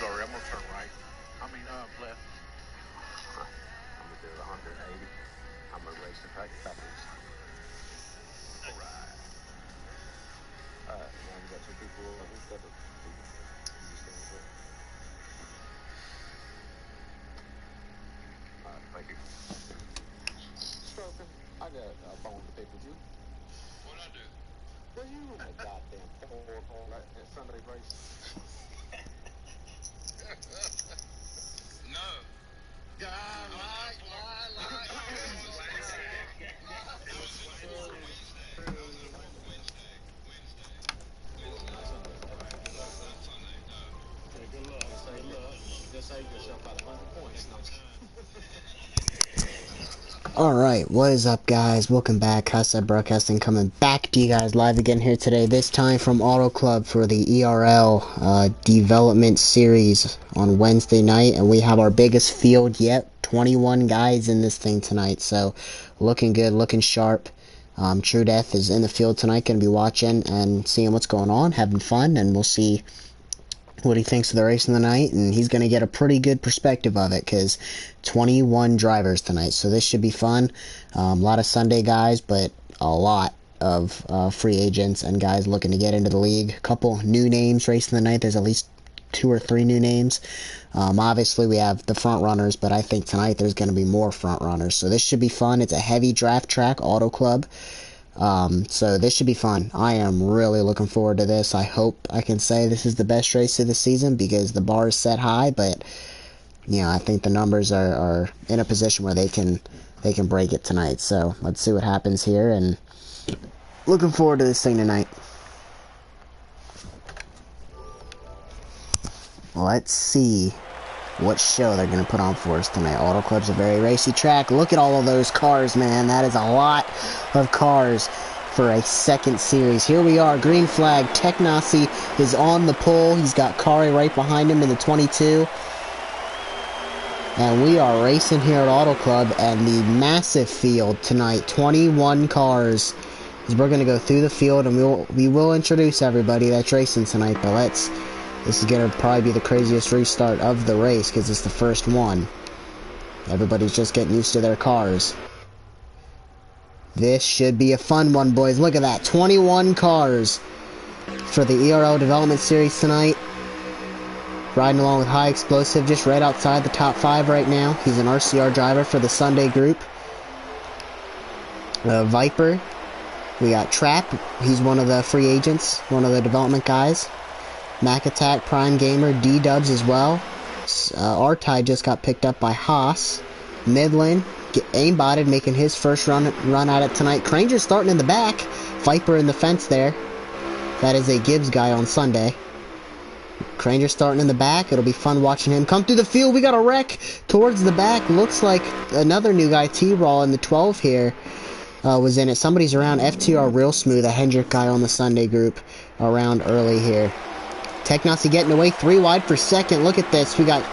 sorry. I'm gonna turn right. I mean, left. I'm gonna do 180. I'm gonna race the track backwards. Alright. Now we got two people. Who's the other people? You just stand with. Alright, thank you. Stroking. I got a bone to pick with you. What'd I do? Well, you in a goddamn four that Sunday race. No. Lie. Good luck. Just save yourself about 100 points. Alright, what is up guys? Welcome back. Hashtag Broadcasting coming back to you guys live again here today. This time from Auto Club for the ERL development series on Wednesday night. And we have our biggest field yet. 21 guys in this thing tonight. So looking good, looking sharp. True Death is in the field tonight. Going to be watching and seeing what's going on. Having fun. And we'll see what he thinks of the race in the night, and he's going to get a pretty good perspective of it because 21 drivers tonight, so this should be fun. A lot of Sunday guys, but a lot of free agents and guys looking to get into the league. A couple new names racing the night. There's at least 2 or 3 new names. Obviously we have the front runners, but I think tonight there's going to be more front runners, so this should be fun. It's a heavy draft track, Auto Club. So this should be fun. I am really looking forward to this. I hope I can say this is the best race of the season because the bar is set high, but you know, I think the numbers are in a position where they can break it tonight. So let's see what happens here, and looking forward to this thing tonight. Let's see what show they're going to put on for us tonight. Auto Club's a very racy track. Look at all of those cars, man. That is a lot of cars for a second series. Here we are, green flag. Technasi is on the pole. He's got Kari right behind him in the 22. And we are racing here at Auto Club, and the massive field tonight, 21 cars. We're going to go through the field, and we will introduce everybody that's racing tonight, but this is going to probably be the craziest restart of the race because it's the first one. Everybody's just getting used to their cars. This should be a fun one, boys. Look at that. 21 cars for the ERL Development Series tonight. Riding along with High Explosive, just right outside the top 5 right now. He's an RCR driver for the Sunday group. Viper. We got Trap. He's one of the free agents, one of the development guys. Mac Attack, Prime Gamer, D-Dubs as well. R-Tide just got picked up by Haas. Midland, aimbotted, making his first run at it tonight. Cranger's starting in the back. Viper in the fence there. That is a Gibbs guy on Sunday. Cranger starting in the back. It'll be fun watching him come through the field. We got a wreck towards the back. Looks like another new guy, T-Raw in the 12 here, was in it. Somebody's around. FTR Real Smooth, a Hendrick guy on the Sunday group, around early here. Technasi getting away 3 wide for second. Look at this. We got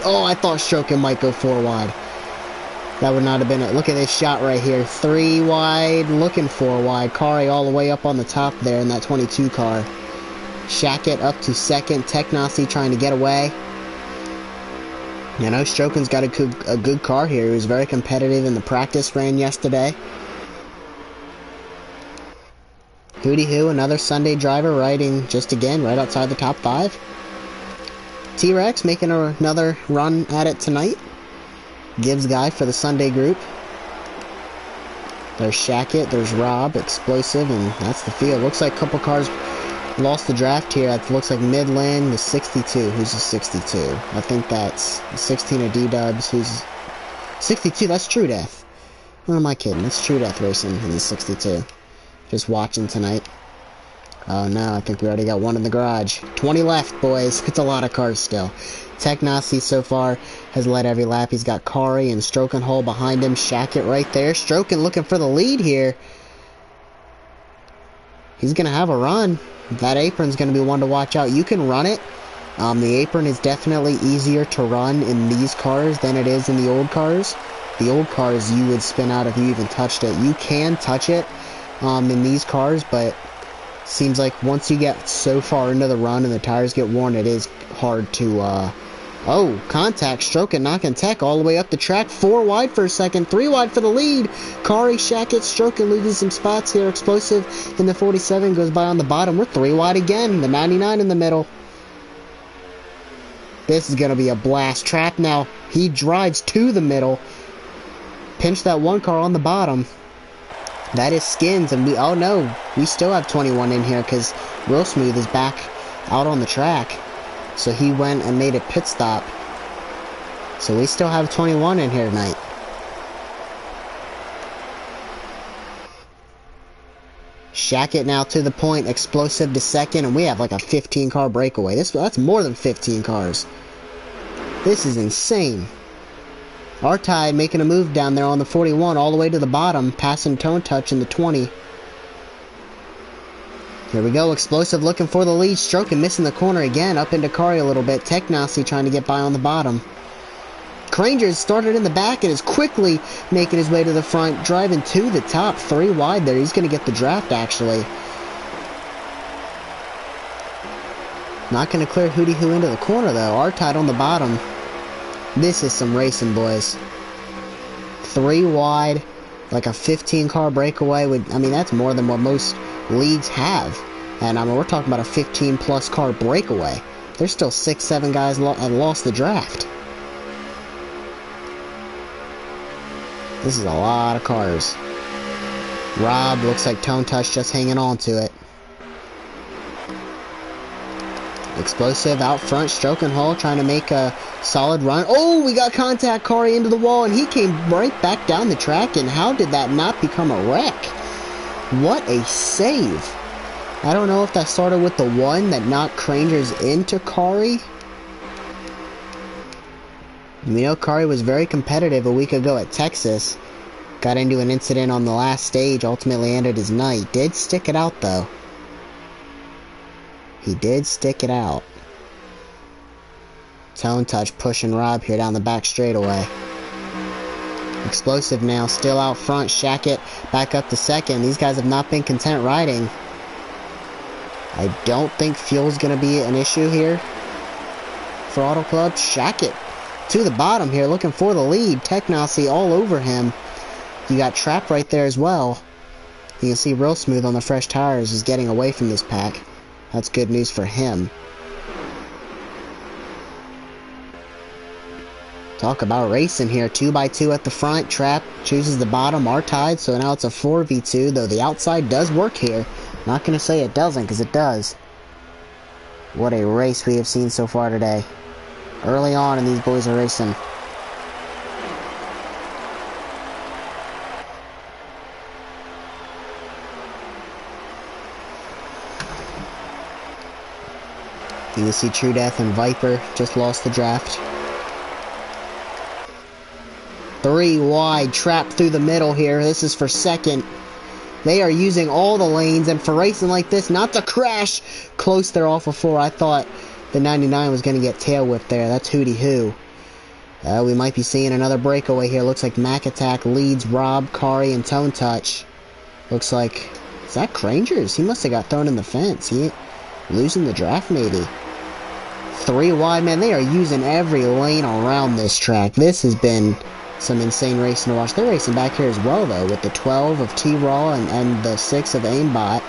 oh, I thought Strokin might go 4 wide. That would not have been it. Look at this shot right here. 3 wide, looking 4 wide. Kari all the way up on the top there in that 22 car. Shackett up to second. Technasi trying to get away. You know, Strokin's got a good car here. He was very competitive in the practice ran yesterday. Hootie Hoo, another Sunday driver riding just again right outside the top 5. T-Rex making another run at it tonight. Gibbs guy for the Sunday group. There's Shackett, there's Rob, Explosive, and that's the field. Looks like a couple cars lost the draft here. It looks like Midland, the 62. Who's the 62? I think that's the 16 of D-Dubs. Who's 62? That's True Death. What am I kidding? It's True Death racing in the 62. Just watching tonight. Oh no, I think we already got one in the garage. 20 left, boys. It's a lot of cars still. Technasi so far has led every lap. He's got Kari and Strokin Hole behind him. Shackett right there. Strokin looking for the lead here. He's going to have a run. That apron's going to be one to watch out. You can run it. The apron is definitely easier to run in these cars than it is in the old cars. The old cars you would spin out if you even touched it. You can touch it in these cars, but Seems like once you get so far into the run and the tires get worn, it is hard to, oh, contact, stroke and knock and tech all the way up the track. 4 wide for a second, 3 wide for the lead. Kari, Shackett, stroke and losing some spots here. Explosive in the 47 goes by on the bottom. We're 3 wide again, the 99 in the middle. This is going to be a blast. Trap now, he drives to the middle. Pinch that one car on the bottom. That is Skins, and oh no, we still have 21 in here because Real Smooth is back out on the track. So he went and made a pit stop. So we still have 21 in here tonight. Shackett now to the point, Explosive to second, and we have like a 15 car breakaway. That's more than 15 cars. This is insane. R-Tide making a move down there on the 41 all the way to the bottom, passing Tone Touch in the 20. Here we go, Explosive looking for the lead, stroke and missing the corner again, up into Kari a little bit. Technasi trying to get by on the bottom. Crangers started in the back and is quickly making his way to the front, driving to the top, 3 wide there. He's going to get the draft, actually. Not going to clear Hootie Hoo into the corner, though. R-Tide on the bottom. This is some racing, boys. 3 wide, like a 15 car breakaway. I mean, that's more than what most leagues have. And I mean, we're talking about a 15 plus car breakaway. There's still 6-7 guys that lost the draft. This is a lot of cars. Rob looks like Tone Touch just hanging on to it. Explosive out front, Stroke and Hall trying to make a solid run. Oh, we got contact, Kari into the wall, and he came right back down the track, and how did that not become a wreck? What a save. I don't know if that started with the one that knocked Crangers into Kari. We know Kari was very competitive a week ago at Texas. Got into an incident on the last stage, ultimately ended his night. Did stick it out, though. He did stick it out. Tone Touch pushing Rob here down the back straightaway. Explosive now, still out front. Shackett back up to second. These guys have not been content riding. I don't think fuel's going to be an issue here for Auto Club. Shackett to the bottom here, looking for the lead. Technasi all over him. You got Trap right there as well. You can see Real Smooth on the fresh tires is getting away from this pack. That's good news for him. Talk about racing here. 2x2 at the front. Trap chooses the bottom. R-Tide, so now it's a 4v2, though the outside does work here. Not going to say it doesn't, because it does. What a race we have seen so far today. Early on, and these boys are racing. You can see True Death and Viper just lost the draft. 3 wide, Trap through the middle here. This is for second. They are using all the lanes, and for racing like this, not to crash. Close there off of 4. I thought the 99 was going to get tail whipped there. That's Hootie Hoo. We might be seeing another breakaway here. Looks like Mac Attack leads Rob, Kari, and Tone Touch. Looks like, is that Crangers? He must have got thrown in the fence. He losing the draft maybe. 3 wide, man. They are using every lane around this track. This has been some insane racing to watch. They're racing back here as well, though, with the 12 of T-Raw and the 6 of Aimbot.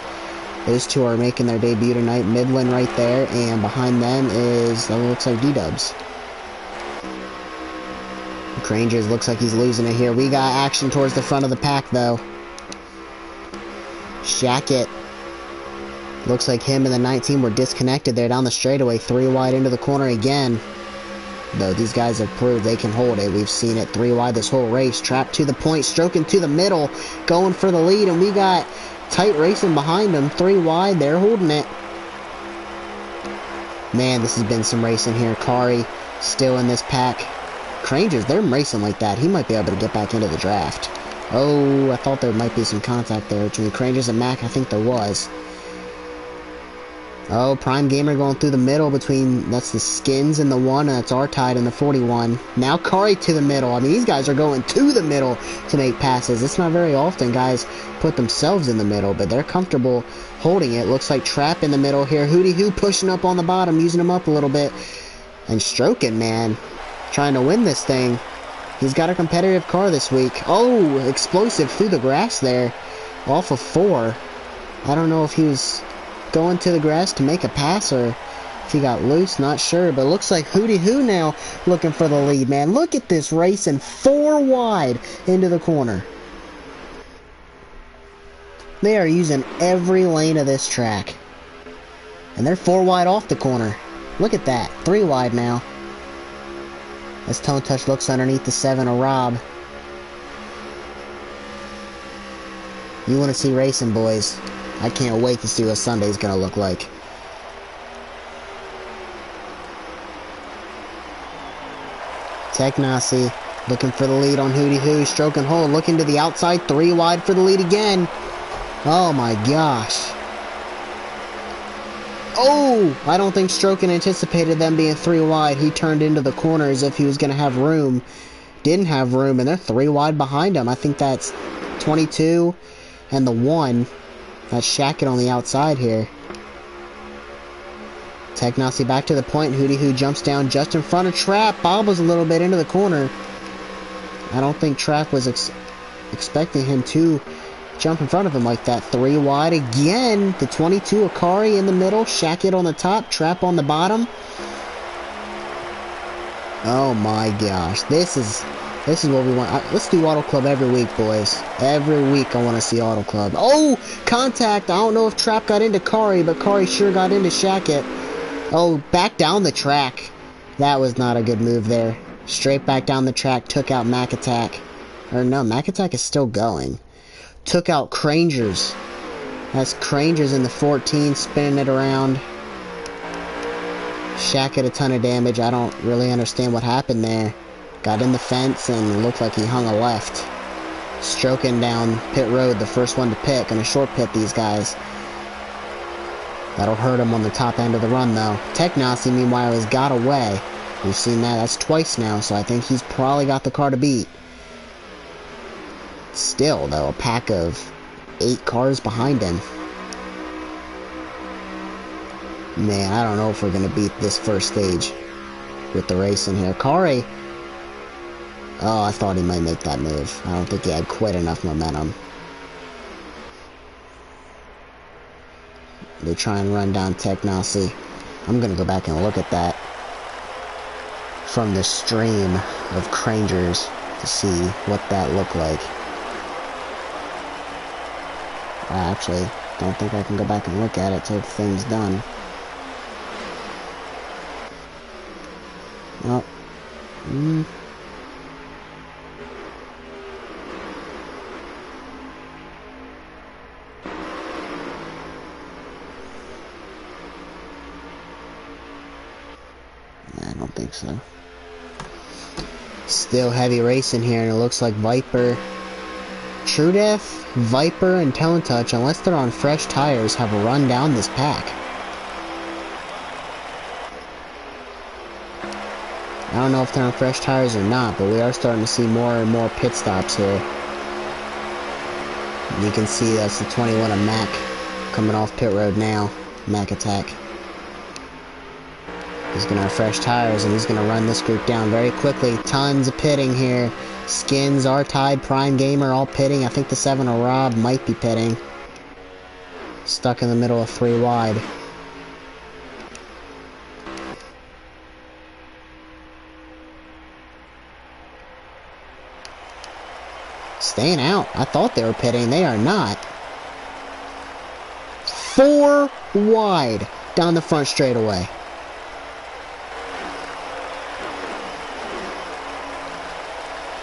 Those two are making their debut tonight. Midland right there, and behind them is, that looks like D-Dubs. Crangers looks like he's losing it here. We got action towards the front of the pack, though. Shackett. Looks like him and the 19 were disconnected there down the straightaway. 3 wide into the corner again. Though these guys have proved they can hold it. We've seen it 3 wide this whole race. Trapped to the point, stroking to the middle, going for the lead, and we got tight racing behind them. 3 wide, they're holding it. Man, this has been some racing here. Kari still in this pack. Crangers, they're racing like that. He might be able to get back into the draft. Oh, I thought there might be some contact there between Crangers and Mac. I think there was. Oh, Prime Gamer going through the middle between, that's the Skins and the 1, and that's R-Tide in the 41. Now Kari to the middle. I mean, these guys are going to the middle to make passes. It's not very often guys put themselves in the middle, but they're comfortable holding it. Looks like Trap in the middle here. Hootie Hoo pushing up on the bottom, using him up a little bit. And Stroking, man, trying to win this thing. He's got a competitive car this week. Oh, explosive through the grass there. Off of 4. I don't know if he was going to the grass to make a pass or if he got loose, not sure, but looks like Hootie Hoo now looking for the lead, man. Look at this racing 4 wide into the corner. They are using every lane of this track, and they're 4 wide off the corner. Look at that, 3 wide now as Tone Touch looks underneath the 7 of Rob. You want to see racing, boys. I can't wait to see what Sunday's gonna look like. Technasi looking for the lead on Hootie Hoo. Stroking hold, looking to the outside, 3 wide for the lead again. Oh my gosh. Oh, I don't think Stroking anticipated them being 3 wide. He turned into the corner as if he was gonna have room. Didn't have room, and they're 3 wide behind him. I think that's 22 and the 1. That's Shackett on the outside here. Technasi back to the point. Hootie Hoo jumps down just in front of Trap. Bobbles a little bit into the corner. I don't think Trap was expecting him to jump in front of him like that. 3 wide again. The 22 Akari in the middle. Shackett on the top. Trap on the bottom. Oh my gosh. This is what we want. Let's do Auto Club every week, boys. Every week I want to see Auto Club. Oh, contact. I don't know if Trap got into Kari, but Kari sure got into Shackett. Oh, back down the track. That was not a good move there. Straight back down the track. Took out Mac Attack. Or no, Mac Attack is still going. Took out Crangers. That's Crangers in the 14, spinning it around. Shackett a ton of damage. I don't really understand what happened there. Got in the fence and looked like he hung a left. Stroking down pit road, the first one to pit. Gonna short pit these guys. That'll hurt him on the top end of the run, though. Technasi, meanwhile, has got away. We've seen that. That's twice now, so I think he's probably got the car to beat. Still, though, a pack of 8 cars behind him. Man, I don't know if we're going to beat this first stage with the racing here. Kari. Oh, I thought he might make that move. I don't think he had quite enough momentum. They try and run down Technasi. I'm going to go back and look at that from the stream of Crangers to see what that looked like. I actually don't think I can go back and look at it till the thing's done. Well, I don't think so. Still heavy racing here, and it looks like Viper, True Death, Viper, and Tone Touch, unless they're on fresh tires, have run down this pack. I don't know if they're on fresh tires or not, but we are starting to see more and more pit stops here. You can see that's the 21 of Mac coming off pit road now. Mac Attack. He's going to have fresh tires, and he's going to run this group down very quickly. Tons of pitting here. Skins, R-Tide, Prime Gamer, all pitting. I think the 7 of Rob might be pitting. Stuck in the middle of 3 wide. Staying out. I thought they were pitting. They are not. 4 wide down the front straightaway.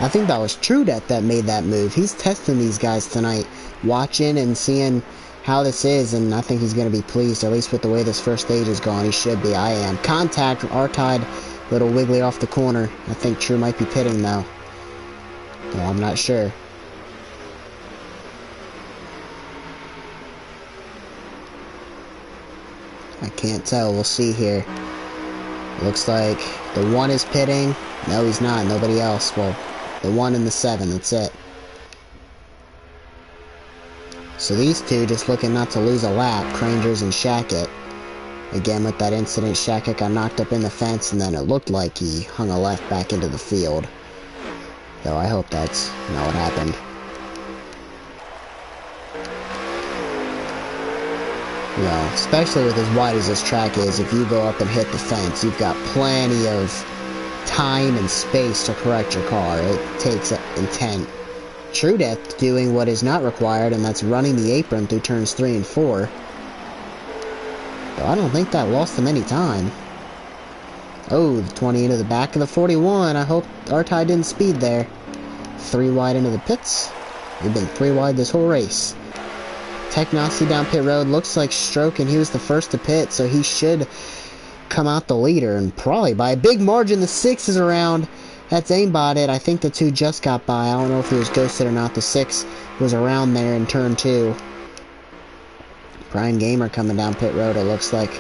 I think that was True Death that made that move. He's testing these guys tonight, watching and seeing how this is, and I think he's going to be pleased, at least with the way this first stage is going. He should be. I am. Contact, R-Tide, little wiggly off the corner. I think True might be pitting, though. Well, I'm not sure. I can't tell. We'll see here. Looks like the 1 is pitting. No, he's not. Nobody else. Well, the 1 and the 7. That's it. So these two just looking not to lose a lap. Crangers and Shackett. Again, with that incident, Shackett got knocked up in the fence, and then it looked like he hung a left back into the field. Though I hope that's not what happened. You know, especially with as wide as this track is, if you go up and hit the fence, you've got plenty of time and space to correct your car. It takes intent. True Death doing what is not required, and that's running the apron through turns 3 and 4. Though I don't think that lost him any time. Oh, the 20 into the back of the 41. I hope Artai didn't speed there. 3 wide into the pits. We've been 3 wide this whole race. Technosy down pit road. Looks like Stroke, and he was the first to pit, so he should come out the leader, and probably by a big margin. The 6 is around. That's aimbotted. I think the 2 just got by. I don't know if he was ghosted or not. The 6 was around there in turn 2. Brian Gamer coming down pit road. It looks like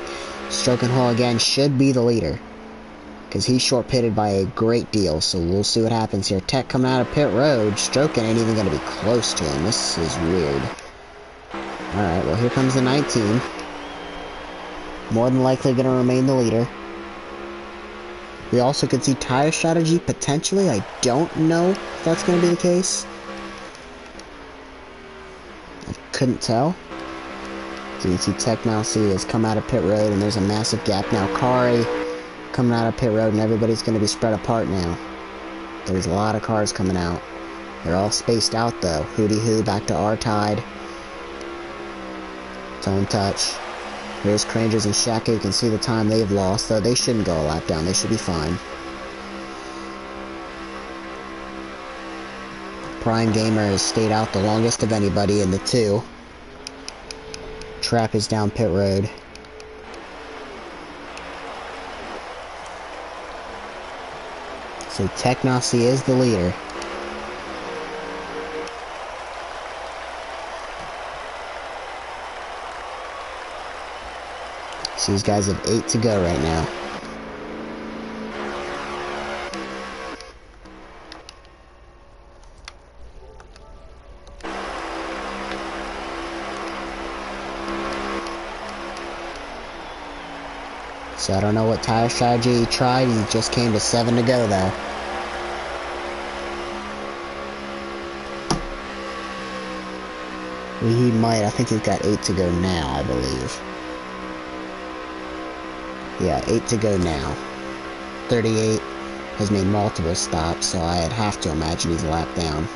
Stroke and Hall again should be the leader, because he's short pitted by a great deal. So we'll see what happens here. Tech coming out of pit road. Stroke ain't even going to be close to him. This is weird. Alright, well, here comes the 19. More than likely going to remain the leader. We also could see tire strategy potentially. I don't know if that's going to be the case. I couldn't tell. So you can see Technosy has come out of pit road, and there's a massive gap now. Kari coming out of pit road, and everybody's going to be spread apart now. There's a lot of cars coming out. They're all spaced out though. Hootie Hoo back to R-Tide. Tone Touch. Here's Crangers and Shaka. You can see the time they've lost, though they shouldn't go a lap down. They should be fine. Prime Gamer has stayed out the longest of anybody in the 2. Trap is down pit road. So Technosy is the leader. So these guys have 8 to go right now. So I don't know what tire strategy he tried. He just came to 7 to go though. Well, he might. I think he's got 8 to go now, I believe. Yeah, 8 to go now. 38 has made multiple stops, so I'd have to imagine he's a lap down.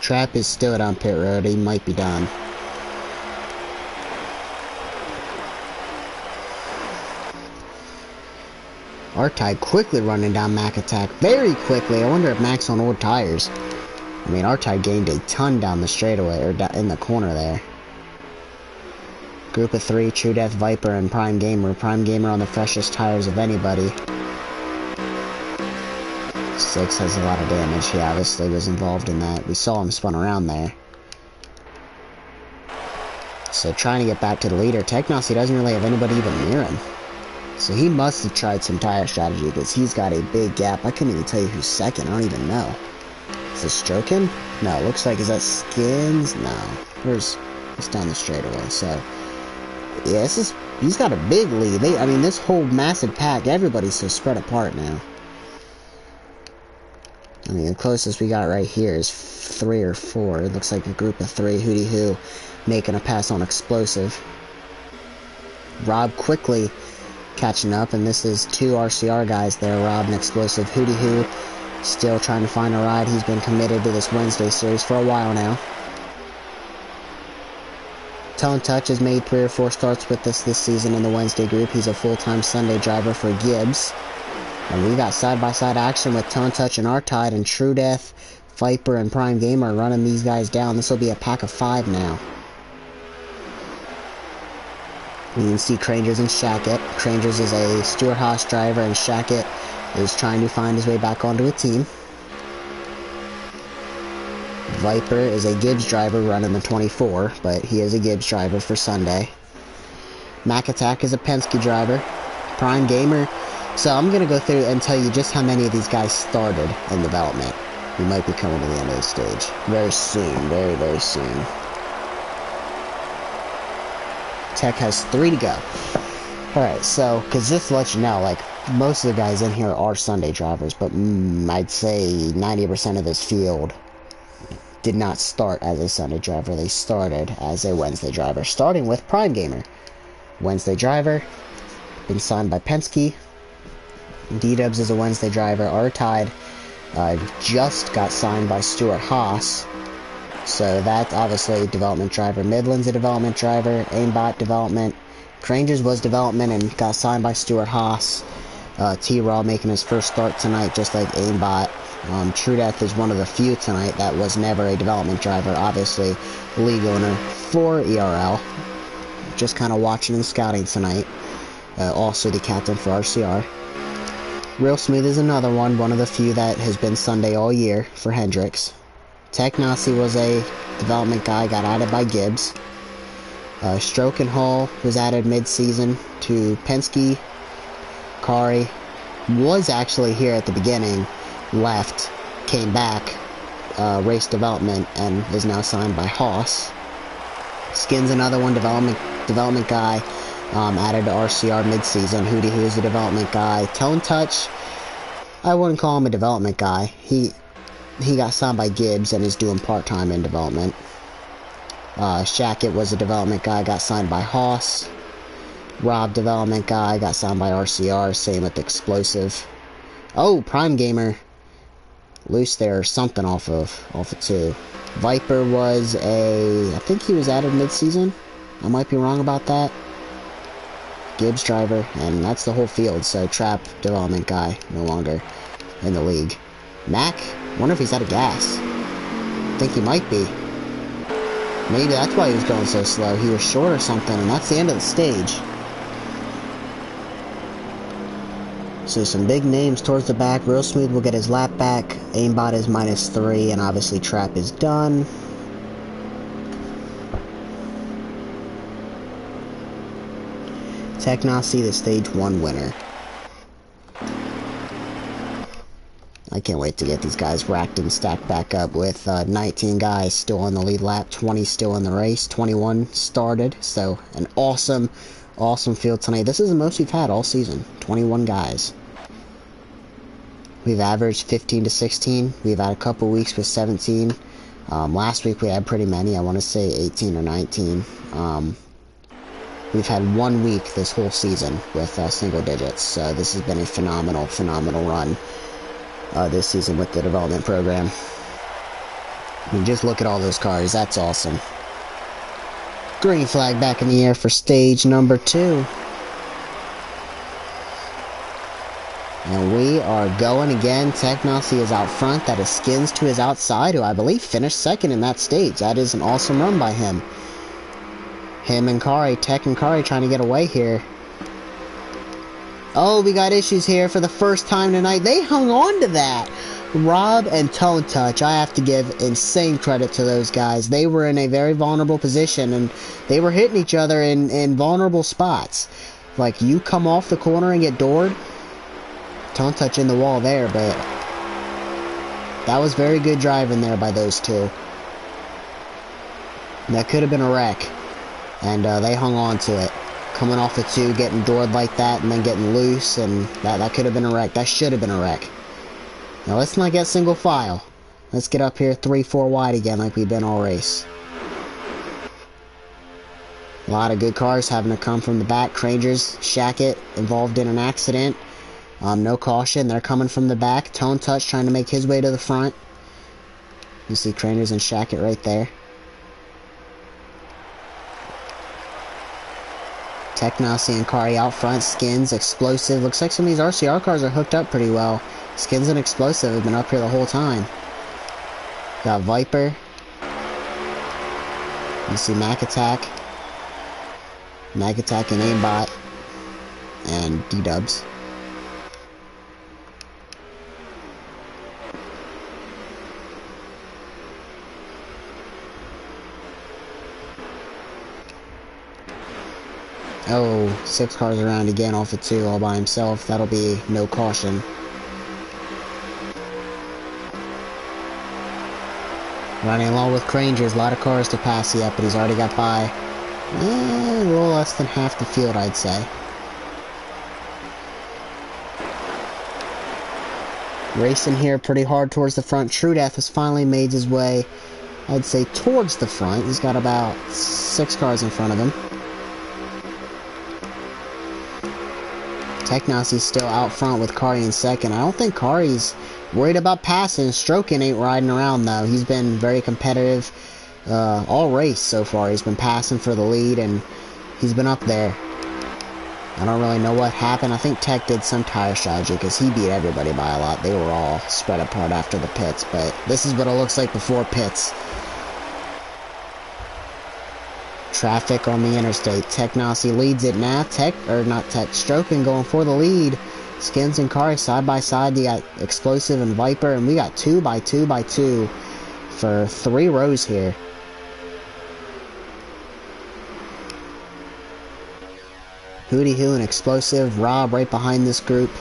Trap is still down pit road. He might be done. R-Tide quickly running down Mac Attack. Very quickly. I wonder if Mac's on old tires. I mean, R-Tide gained a ton down the straightaway, or in the corner there. Group of 3, True Death, Viper, and Prime Gamer. Prime Gamer on the freshest tires of anybody. 6 has a lot of damage. He obviously was involved in that. We saw him spun around there. So trying to get back to the leader. Technosy doesn't really have anybody even near him. So he must have tried some tire strategy, because he's got a big gap. I couldn't even tell you who's second. I don't even know. Is this Strokin? No, it looks like, is that Skins? No. It's down the straightaway. So yeah, he's got a big lead. I mean, this whole massive pack, everybody's so spread apart now. I mean, the closest we got right here is 3 or 4. It looks like a group of 3. Hootie Hoo making a pass on Explosive. Rob quickly catching up, and this is 2 RCR guys there, Rob and Explosive. Hootie Hoo still trying to find a ride. He's been committed to this Wednesday series for a while now. Tone Touch has made 3 or 4 starts with us this season in the Wednesday group. He's a full-time Sunday driver for Gibbs. And we got side-by-side action with Tone Touch and R-Tide, and True Death, Viper, and Prime Gamer running these guys down. This will be a pack of 5 now. You can see Crangers and Shackett. Crangers is a Stuart Haas driver, and Shackett is trying to find his way back onto a team. Viper is a Gibbs driver running the 24, but he is a Gibbs driver for Sunday. Mac Attack is a Penske driver. Prime Gamer. So I'm going to go through and tell you just how many of these guys started in development. We might be coming to the end of the stage very soon, very, very soon. Tech has 3 to go. Alright, so, because just to let you know, like, most of the guys in here are Sunday drivers, but I'd say 90% of this field did not start as a Sunday driver. They started as a Wednesday driver, starting with Prime Gamer. Wednesday driver, been signed by Penske. D-Dubs is a Wednesday driver. R-Tide just got signed by Stuart Haas. So that's obviously development driver. Midland's a development driver. Aimbot development. Crangers was development and got signed by Stuart Haas. T-Raw making his first start tonight, just like Aimbot. True Death is one of the few tonight that was never a development driver. Obviously, league owner for ERL. Just kind of watching and scouting tonight. Also the captain for RCR. Real Smooth is another one of the few that has been Sunday all year for Hendricks. Tech Nazi was a development guy, got added by Gibbs. Stroke and Hall was added mid-season to Penske. Kari was actually here at the beginning, left, came back, race development, and is now signed by Haas. Skin's another one, development guy, added to RCR mid-season. Hootie Who's a development guy. Tone Touch, I wouldn't call him a development guy. He got signed by Gibbs and is doing part-time in development. Shackett was a development guy, got signed by Haas. Rob, development guy, got signed by RCR. Same with Explosive. Oh, Prime Gamer, loose there or something off of 2. Viper was I think he was added mid-season. I might be wrong about that. Gibbs driver, and that's the whole field. So Trap, development guy, no longer in the league. Mac, wonder if he's out of gas. I think he might be. Maybe that's why he was going so slow. He was short or something, and that's the end of the stage. So some big names towards the back. Real Smooth will get his lap back. Aimbot is -3, and obviously Trap is done. Technosy, the stage 1 winner. I can't wait to get these guys racked and stacked back up with 19 guys still on the lead lap, 20 still in the race, 21 started. So an awesome, awesome field tonight. This is the most we've had all season, 21 guys. We've averaged 15 to 16. We've had a couple weeks with 17. Last week we had pretty many. I want to say 18 or 19. We've had 1 week this whole season with single digits. So this has been a phenomenal, phenomenal run this season with the development program. I mean, just look at all those cars. That's awesome. Green flag back in the air for stage number 2. And we are going again. Technosy is out front. That is Skins to his outside, who I believe finished second in that stage. That is an awesome run by him. Him and Kari, Tech and Kari trying to get away here. Oh, we got issues here for the first time tonight. They hung on to that. Rob and Tone Touch, I have to give insane credit to those guys. They were in a very vulnerable position, and they were hitting each other in vulnerable spots. Like, you come off the corner and get doored. Tone Touch in the wall there, but that was very good driving there by those two. That could have been a wreck, and they hung on to it. Coming off the 2, getting doored like that, and then getting loose, and that could have been a wreck. That should have been a wreck. Now let's not get single file. Let's get up here 3-4 wide again like we've been all race. A lot of good cars having to come from the back. Crangers, Shackett involved in an accident. No caution. They're coming from the back. Tone Touch trying to make his way to the front. You see Crangers and Shackett right there. Tech now seeing Kari out front. Skins, Explosive. Looks like some of these RCR cars are hooked up pretty well. Skins and Explosive have been up here the whole time. Got Viper. You see Mac Attack. Mac Attack and Aimbot. And D-Dubs. Oh, 6 cars around again off of 2 all by himself. That'll be no caution. Running along with Crangers, a lot of cars to pass yet, but he's already got by a little less than half the field, I'd say. Racing here pretty hard towards the front. True Death has finally made his way, I'd say, towards the front. He's got about 6 cars in front of him. Technosi's still out front with Kari in second. I don't think Kari's worried about passing. Strokin ain't riding around though. He's been very competitive all race so far. He's been passing for the lead and he's been up there. I don't really know what happened. I think Tech did some tire strategy because he beat everybody by a lot. They were all spread apart after the pits, but this is what it looks like before pits. Traffic on the interstate. Technosy leads it now. Strokin going for the lead. Skins and Kari side by side. You got Explosive and Viper, and we got 2 by 2 by 2 for 3 rows here. Hootie Hoo and Explosive. Rob right behind this group.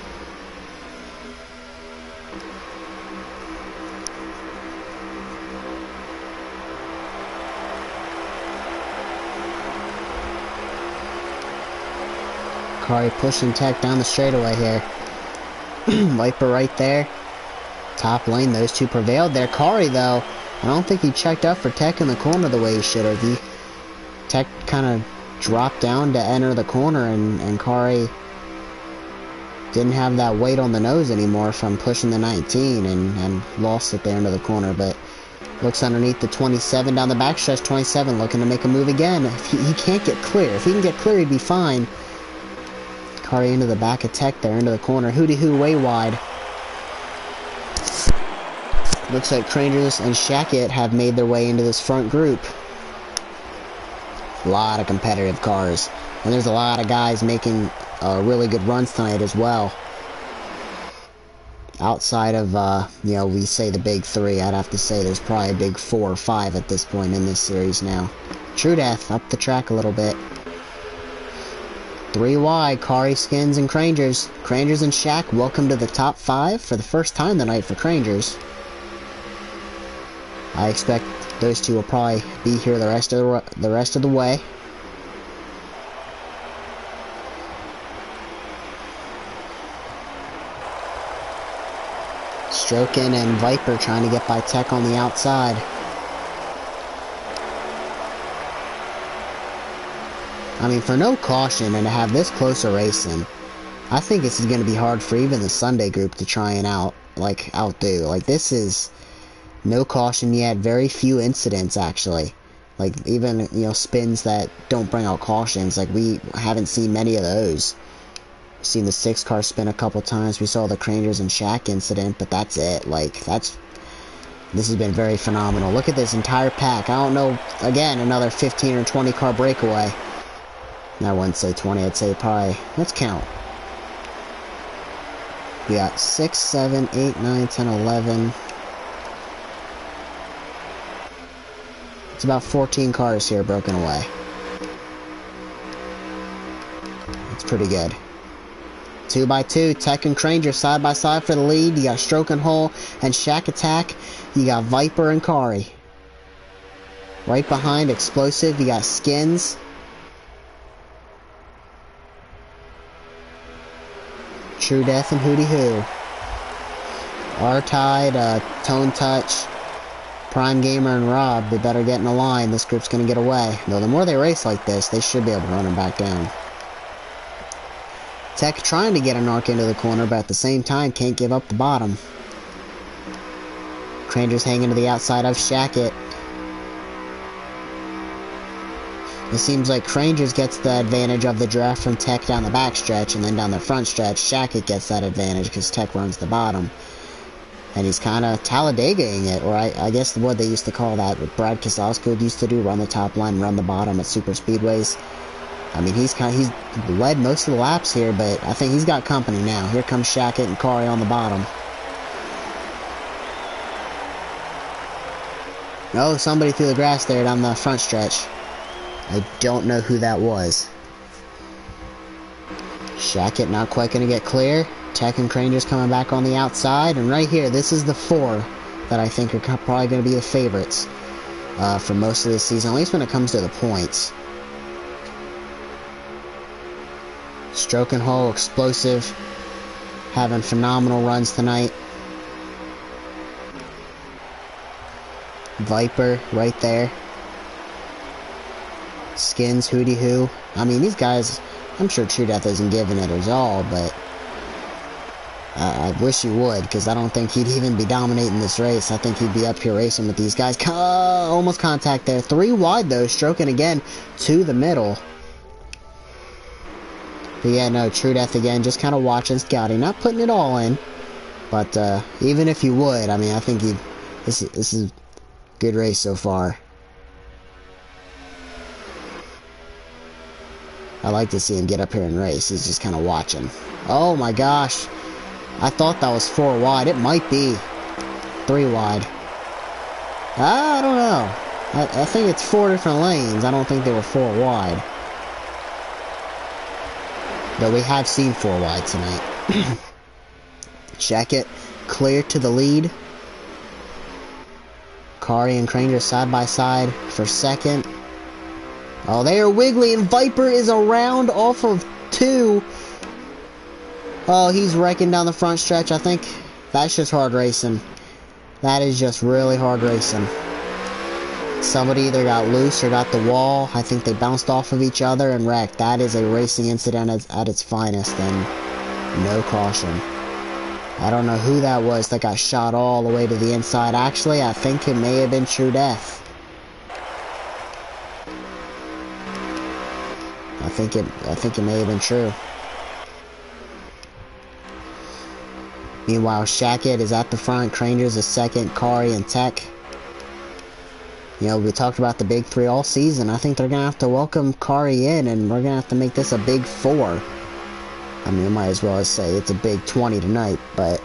Kari pushing Tech down the straightaway here. Viper right there. Top lane, those two prevailed there. Kari, though, I don't think he checked up for Tech in the corner the way he should have. Tech kind of dropped down to enter the corner, and Kari didn't have that weight on the nose anymore from pushing the 19 and lost it there into the corner. But looks underneath the 27 down the backstretch. 27 looking to make a move again. If he can't get clear. If he can get clear, he'd be fine. Kari into the back of Tech there, into the corner. Hootie Hoo way wide. Looks like Crangers and Shackett have made their way into this front group. A lot of competitive cars. And there's a lot of guys making really good runs tonight as well. Outside of, we say the big 3, I'd have to say there's probably a big 4 or 5 at this point in this series now. True Death up the track a little bit. 3 wide, Kari, Skins, and Crangers. Crangers and Shaq, welcome to the top 5 for the first time tonight for Crangers. I expect those two will probably be here the rest of the way. Strokin and Viper trying to get by Tech on the outside. I mean, for no caution and to have this close a racing, I think this is going to be hard for even the Sunday group to try and outdo. Like, this is no caution yet, very few incidents, actually. Like, even, spins that don't bring out cautions, like, we haven't seen many of those. We've seen the 6 car spin a couple times, we saw the Crangers and Shaq incident, but that's it. Like, this has been very phenomenal. Look at this entire pack. I don't know, again, another 15 or 20 car breakaway. I wouldn't say 20, I'd say probably, let's count. We got 6, 7, 8, 9, 10, 11. It's about 14 cars here broken away. It's pretty good. 2 by 2, Tech and Cranger side by side for the lead. You got Stroke and Hole and Shack Attack. You got Viper and Kari. Right behind Explosive, you got Skins. True Death and Hootie Hoo. R-Tide, Tone Touch, Prime Gamer, and Rob, they better get in the line. This group's going to get away. Though the more they race like this, they should be able to run them back down. Tech trying to get an arc into the corner, but at the same time can't give up the bottom. Cranger's hanging to the outside of Shackett. It seems like Rangers gets the advantage of the draft from Tech down the back stretch, and then down the front stretch, Shackett gets that advantage because Tech runs the bottom. And he's kind of Talladega-ing it, or I guess what they used to call that, what Brad Keselowski used to do, run the top line, run the bottom at super speedways. I mean, he's led most of the laps here, but I think he's got company now. Here comes Shackett and Kari on the bottom. Oh, somebody threw the grass there down the front stretch. I don't know who that was. Shackett not quite going to get clear. Tech and Rangers coming back on the outside. And right here, this is the four that I think are probably going to be the favorites for most of this season, at least when it comes to the points. Stroke Hall, explosive, having phenomenal runs tonight. Viper, right there. Skins, Hootie Hoo. I mean, these guys, I'm sure True Death isn't giving it his all, but I wish he would, because I don't think he'd even be dominating this race. I think he'd be up here racing with these guys. Almost contact there. 3 wide, though. Stroking again to the middle. But yeah, no, True Death again, just kind of watching, scouting, not putting it all in. But even if you would, I mean, I think this is a good race so far. I like to see him get up here and race. He's just kind of watching. Oh my gosh. I thought that was 4 wide. It might be 3 wide. I don't know. I think it's 4 different lanes. I don't think they were 4 wide. But we have seen 4 wide tonight. Shackett clear to the lead. Kari and Kranger side by side for second. Oh, they are wiggly, and Viper is around off of 2. Oh, he's wrecking down the front stretch. I think that's just hard racing. That is just really hard racing. Somebody either got loose or got the wall. I think they bounced off of each other and wrecked. That is a racing incident at its finest, and no caution. I don't know who that was that got shot all the way to the inside. Actually, I think it may have been True Death. I think it may have been true. Meanwhile, Shackett is at the front, Cranger's a second, Kari and Tech. You know, we talked about the big 3 all season. I think they're going to have to welcome Kari in, and we're going to have to make this a big 4. I mean, we might as well say it's a big 20 tonight, but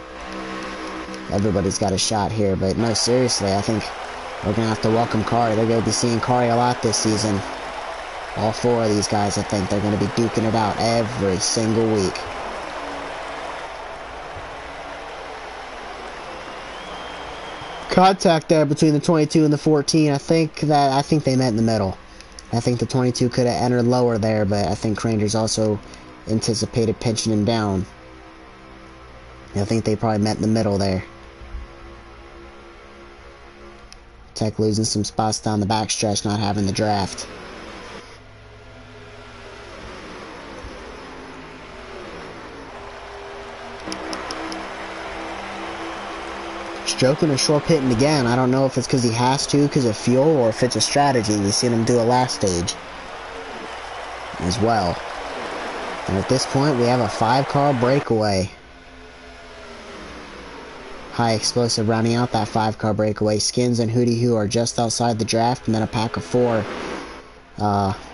everybody's got a shot here. But no, seriously, I think we're going to have to welcome Kari. They're going to be seeing Kari a lot this season. All 4 of these guys, I think, they're going to be duking it out every single week. Contact there between the 22 and the 14. I think they met in the middle. I think the 22 could have entered lower there, but I think Rangers also anticipated pinching him down. I think they probably met in the middle there. Tech losing some spots down the backstretch, not having the draft. Stroking or short pitting again. I don't know if it's because he has to, because of fuel, or if it's a strategy. We've seen him do it last stage as well. And at this point, we have a 5-car breakaway. High explosive rounding out that 5-car breakaway. Skins and Hootie Hoo are just outside the draft, and then a pack of 4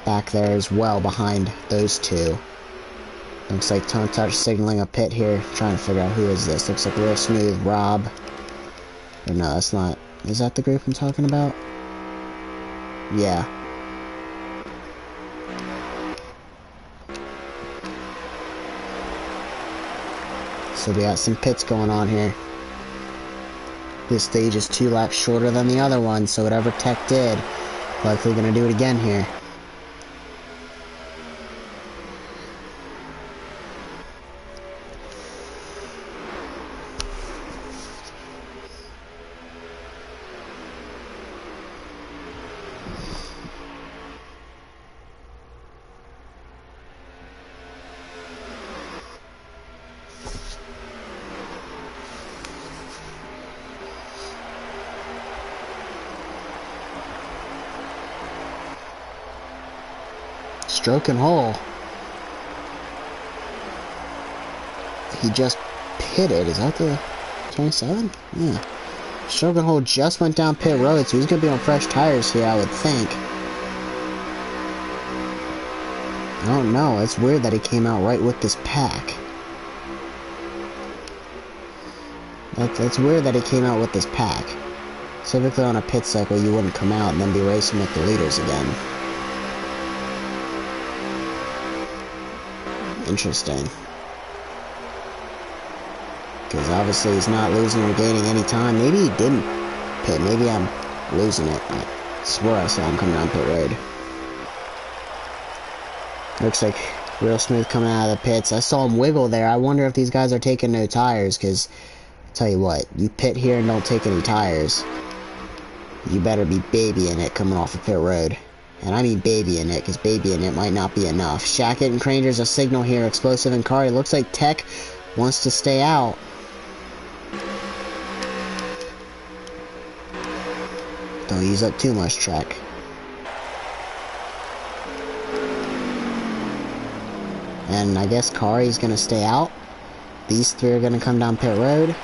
back there as well behind those 2. Looks like Tone Touch signaling a pit here. Trying to figure out who is this. Looks like Real Smooth, Rob. Or no, that's not. Is that the group I'm talking about? Yeah. So we got some pits going on here. This stage is 2 laps shorter than the other one, so whatever Tech did, likely gonna do it again here. Stroke and Hole. He just pitted. Is that the 27? Yeah. Stroke and Hole just went down pit road, so he's going to be on fresh tires here, I would think. I don't know. It's weird that he came out right with this pack. That's weird that he came out with this pack. Typically on a pit cycle, you wouldn't come out and then be racing with the leaders again. Interesting. Because obviously he's not losing or gaining any time. Maybe he didn't pit. Maybe I'm losing it. I swear I saw him come down pit road. Looks like real smooth coming out of the pits. I saw him wiggle there. I wonder if these guys are taking no tires, because tell you what, you pit here and don't take any tires, you better be babying it coming off of pit road. And I mean babying it, because babying it might not be enough. Shackett and Cranger's a signal here. Explosive and Kari. Looks like Tech wants to stay out. Don't use up too much track. And I guess Kari's going to stay out. These three are going to come down pit road.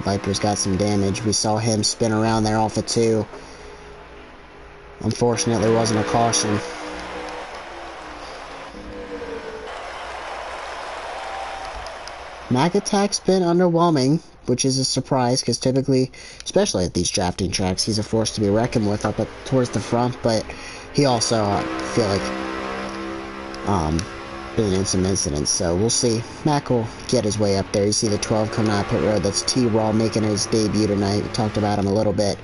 Viper's got some damage. We saw him spin around there off of 2. Unfortunately, there wasn't a caution. Mac Attack's been underwhelming, which is a surprise, because typically, especially at these drafting tracks, he's a force to be reckoned with up towards the front, but he also, I feel like, been in some incidents, so we'll see. Mac will get his way up there. You see the 12 coming out of pit road. That's T-Raw making his debut tonight. We talked about him a little bit.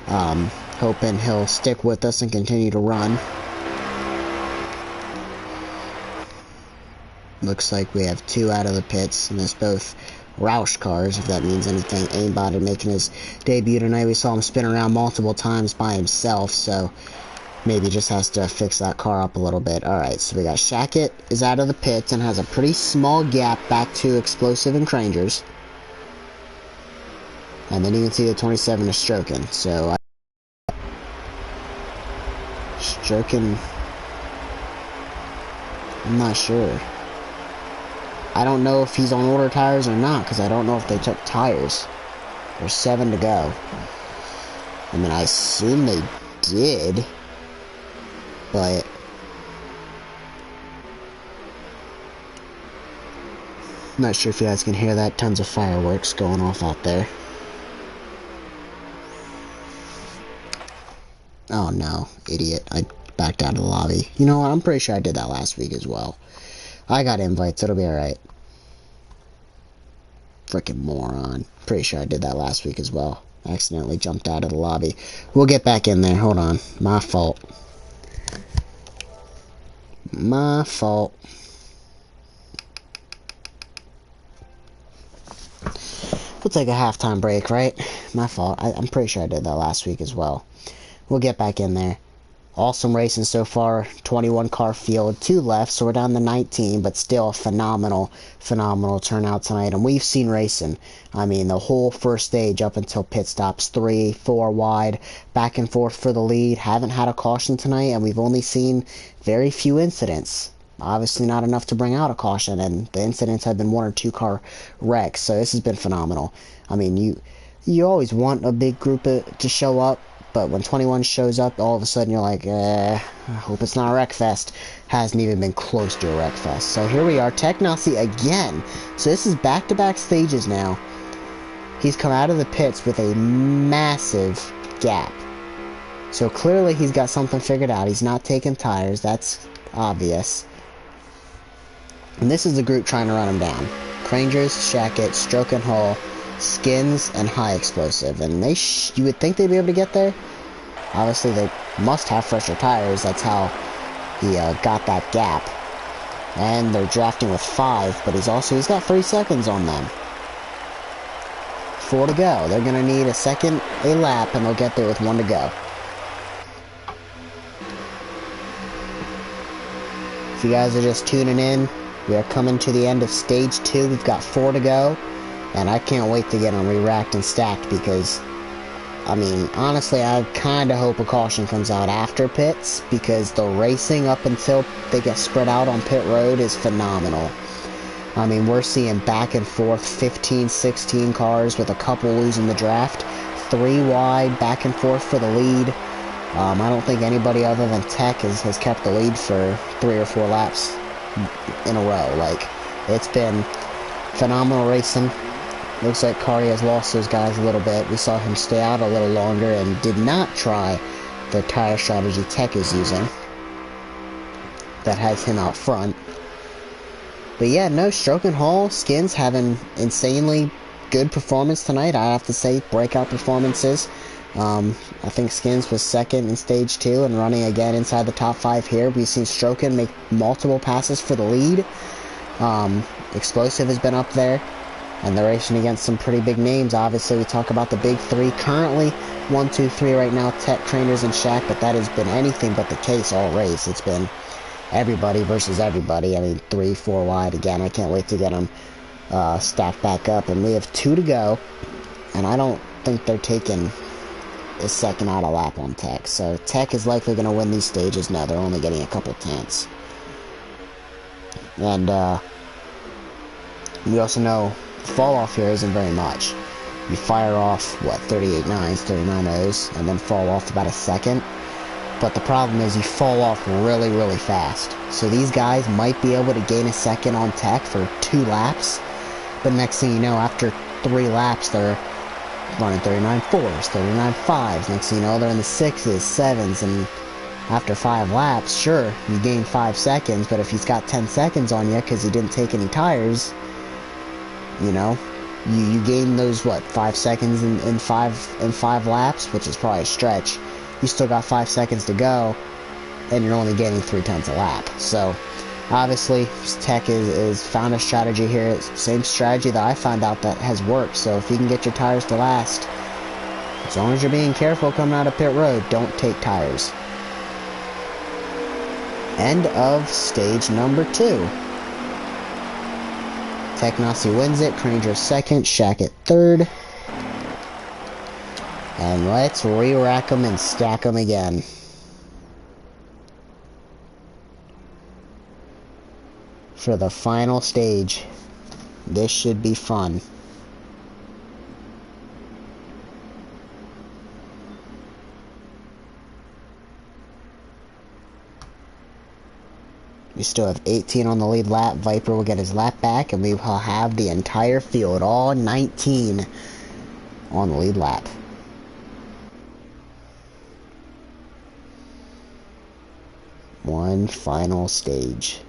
Hoping he'll stick with us and continue to run. Looks like we have 2 out of the pits, and it's both Roush cars, if that means anything. Aimbotted making his debut tonight. We saw him spin around multiple times by himself, so maybe just has to fix that car up a little bit. Alright, so we got Shackett is out of the pits and has a pretty small gap back to Explosive and Crangers. And then you can see the 27 is stroking, so stroking, I'm not sure. I don't know if he's on order tires or not, because I don't know if they took tires. There's 7 to go. I mean, I assume they did, but I'm not sure if you guys can hear that. Tons of fireworks going off out there. Oh no, idiot. I backed out of the lobby. You know what? I'm pretty sure I did that last week as well. I got invites, it'll be alright. Freaking moron. Pretty sure I did that last week as well. Accidentally jumped out of the lobby. We'll get back in there. Hold on. My fault. My fault. We'll take a halftime break, right? My fault. I'm pretty sure I did that last week as well. We'll get back in there. Awesome racing so far. 21 car field, 2 left, so we're down to 19, but still a phenomenal turnout tonight. And we've seen racing. I mean, the whole first stage up until pit stops, 3, 4 wide, back and forth for the lead. Haven't had a caution tonight, and we've only seen very few incidents. Obviously not enough to bring out a caution, and the incidents have been 1 or 2 car wrecks, so this has been phenomenal. I mean, you always want a big group to show up, but when 21 shows up, all of a sudden you're like, I hope it's not a wreck fest. Hasn't even been close to a wreck fest. So here we are, Tech Nazi again. So this is back-to-back stages now. He's come out of the pits with a massive gap. So clearly he's got something figured out. He's not taking tires, that's obvious. And this is the group trying to run him down. Crangers, Shackett, Stroke and Hull, Skins, and High Explosive. And you would think they'd be able to get there. Obviously, they must have fresher tires. That's how he got that gap. And they're drafting with 5, but he's got 3 seconds on them. 4 to go. They're going to need a lap, and they'll get there with 1 to go. If you guys are just tuning in, we are coming to the end of stage 2. We've got 4 to go. And I can't wait to get them re-racked and stacked because, I mean, honestly, I kind of hope a caution comes out after pits because the racing up until they get spread out on pit road is phenomenal. I mean, we're seeing back and forth 15, 16 cars with a couple losing the draft. 3 wide, back and forth for the lead. I don't think anybody other than Tech has kept the lead for 3 or 4 laps in a row. Like, it's been phenomenal racing. Looks like Kari has lost those guys a little bit. We saw him stay out a little longer and did not try the tire strategy Tech is using. That has him out front. But yeah, no, Stroke and Hall, Skins having insanely good performance tonight. I have to say, breakout performances. I think Skins was second in stage 2 and running again inside the top 5 here. We've seen Stroken make multiple passes for the lead. Explosive has been up there, and they're racing against some pretty big names. Obviously, we talk about the big 3 currently. 1, 2, 3 right now, Tech, Trainers, and Shaq, but that has been anything but the case all race. It's been everybody versus everybody. I mean, 3, 4 wide again. I can't wait to get them stacked back up, and we have 2 to go, and I don't think they're taking a second out of lap on Tech. So Tech is likely going to win these stages. No, they're only getting a couple tenths. And we also know the fall off here isn't very much. You fire off, what, 38 nines, 39 O's, and then fall off about a second. But the problem is you fall off really, really fast. So these guys might be able to gain a second on Tech for 2 laps. But next thing you know, after 3 laps, they're running 39 4s, 39 5s. Next thing you know, they're in the 6s, 7s, and after 5 laps, sure, you gain 5 seconds, but if he's got 10 seconds on you because he didn't take any tires, you know, you gain those, what, 5 seconds in 5 laps, which is probably a stretch. You still got 5 seconds to go, and you're only getting 3/10 a lap. So, obviously, Tech is found a strategy here. It's the same strategy that I found out that has worked. So if you can get your tires to last, as long as you're being careful coming out of pit road, don't take tires. End of stage number 2. Technasi wins it, Kranger second, Shaq at third. And let's re-rack them and stack them again. For the final stage. This should be fun. We still have 18 on the lead lap. Viper will get his lap back, and we will have the entire field, all 19, on the lead lap. One final stage.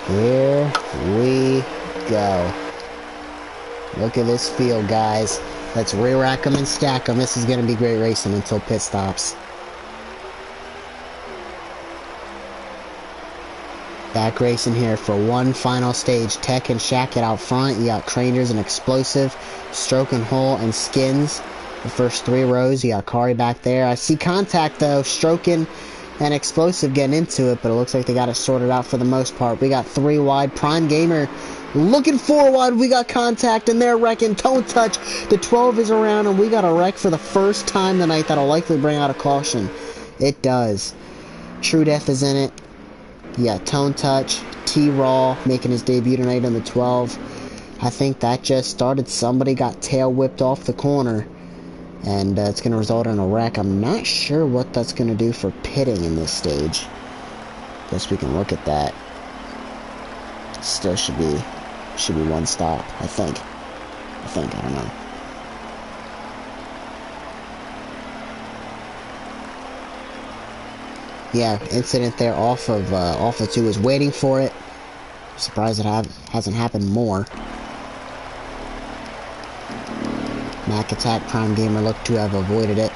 Here we go. Look at this field, guys. Let's re-rack them and stack them. This is going to be great racing until pit stops. Back racing here for one final stage. Tech and Shaq it out front. You got Crangers and Explosive, Stroke and Hole and Skins. The first 3 rows. You got Kari back there. I see contact though. Stroking and Explosive getting into it, but it looks like they got it sorted out for the most part. We got 3 wide. Prime Gamer looking 4 wide. We got contact, and they're wrecking. Tone Touch. The 12 is around, and we got a wreck for the first time tonight. That'll likely bring out a caution. It does. True Death is in it. Yeah, Tone Touch. T-Raw making his debut tonight on the 12. I think that just started. Somebody got tail whipped off the corner. And it's going to result in a wreck. I'm not sure what that's going to do for pitting in this stage. Guess we can look at that. Still should be 1 stop, I think. I don't know. Yeah, incident there off of 2 is waiting for it. Surprised it hasn't happened more. Mac Attack, Prime Gamer looked to have avoided it.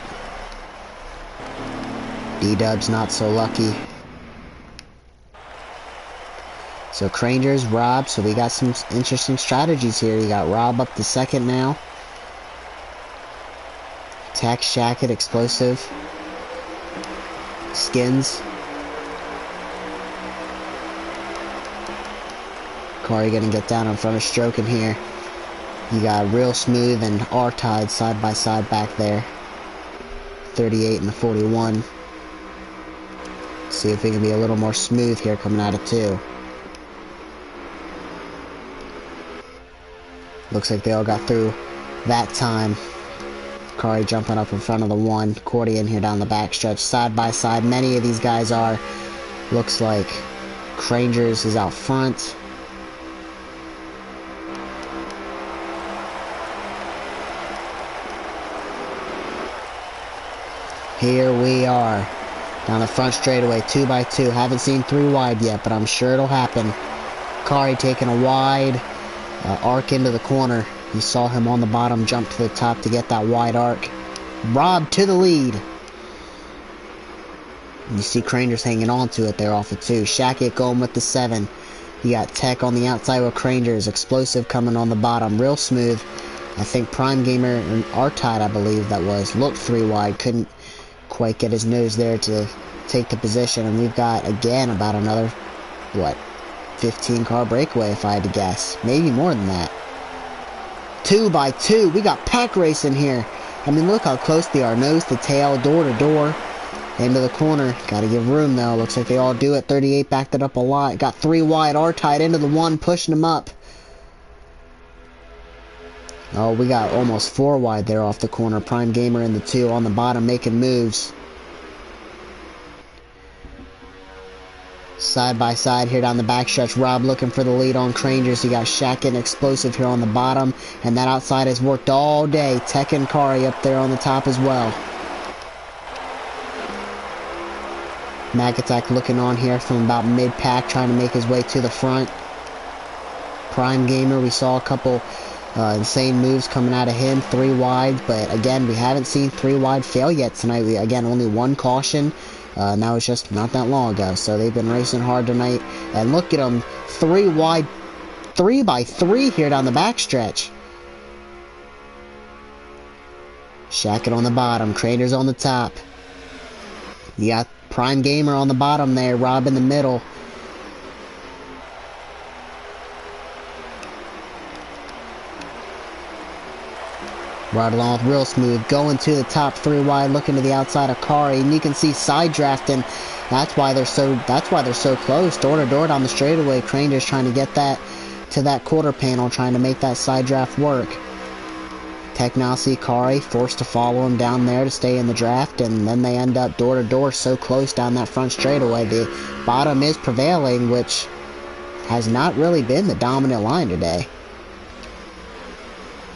D-Dub's not so lucky. So Crangers, Rob, so we got some interesting strategies here. You got Rob up to second now. Tech, Shackett, Explosive. Skins. Corey gonna get down in front of Stroking here. You got Real Smooth and R-Tide side by side back there. 38 and the 41. See if we can be a little more smooth here coming out of 2. Looks like they all got through that time. Corey jumping up in front of the 1. Cordy in here down the backstretch. Side by side, many of these guys are. Looks like Crangers is out front. Here we are. Down the front straightaway, 2 by 2. Haven't seen 3 wide yet, but I'm sure it'll happen. Kari taking a wide arc into the corner. You saw him on the bottom jump to the top to get that wide arc. Rob to the lead. You see Crangers hanging on to it there off the 2. Shackett going with the 7. You got Tech on the outside with Crangers. Explosive coming on the bottom. Real Smooth. I think Prime Gamer and R-Tide, I believe that was, looked 3 wide. Couldn't quite get his nose there to take the position. And we've got, again, about another, what, 15 car breakaway if I had to guess. Maybe more than that. 2 by 2. We got pack racing here. I mean, look how close they are. Nose to tail, door to door. Into the corner. Gotta give room though. Looks like they all do it. 38 backed it up a lot. Got 3 wide. R-Tide into the 1, pushing him up. Oh, we got almost 4 wide there off the corner. Prime Gamer in the 2 on the bottom making moves. Side by side here down the backstretch. Rob looking for the lead on Crangers. You got Shack and Explosive here on the bottom. And that outside has worked all day. Tech and Kari up there on the top as well. Mag Attack looking on here from about mid-pack, trying to make his way to the front. Prime Gamer, we saw a couple insane moves coming out of him. 3 wide, but again, we haven't seen 3 wide fail yet tonight. Again, only 1 caution. And that was just not that long ago. So they've been racing hard tonight. And look at them. 3 wide. 3 by 3 here down the backstretch. Shackett on the bottom. Crangers on the top. You got Prime Gamer on the bottom there. Rob in the middle. Right along with Real Smooth, going to the top 3 wide, looking to the outside of Kari, and you can see side drafting. That's why they're so close, door to door down the straightaway. Crangers trying to get that to that quarter panel, trying to make that side draft work. Tech now see Kari forced to follow him down there to stay in the draft, and then they end up door to door so close down that front straightaway. The bottom is prevailing, which has not really been the dominant line today.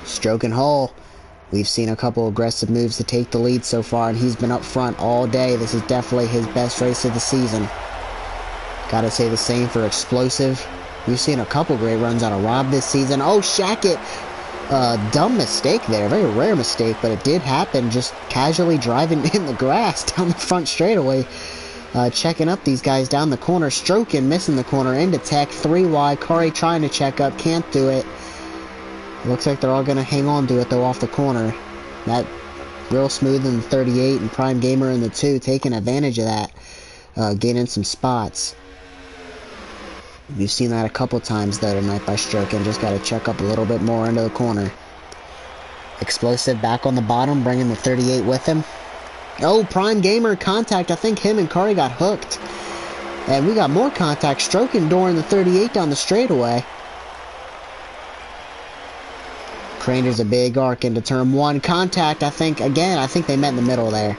Stroke and Hull. We've seen a couple aggressive moves to take the lead so far, and he's been up front all day. This is definitely his best race of the season. Gotta say the same for Explosive. We've seen a couple great runs out of Rob this season. Oh, Shackett! Dumb mistake there. Very rare mistake, but it did happen. Just casually driving in the grass down the front straightaway. Checking up these guys down the corner. Stroking, missing the corner into Tech. 3 wide. Kari trying to check up. Can't do it. Looks like they're all going to hang on to it, though, off the corner. That Real Smooth in the 38 and Prime Gamer in the 2 taking advantage of that. Gaining some spots. We've seen that a couple times, though, tonight by Stroking. Just got to check up a little bit more into the corner. Explosive back on the bottom, bringing the 38 with him. Oh, Prime Gamer contact. I think him and Kari got hooked. And we got more contact. Stroking door in the 38 down the straightaway. Crangers a big arc into turn 1. Contact, I think they met in the middle there.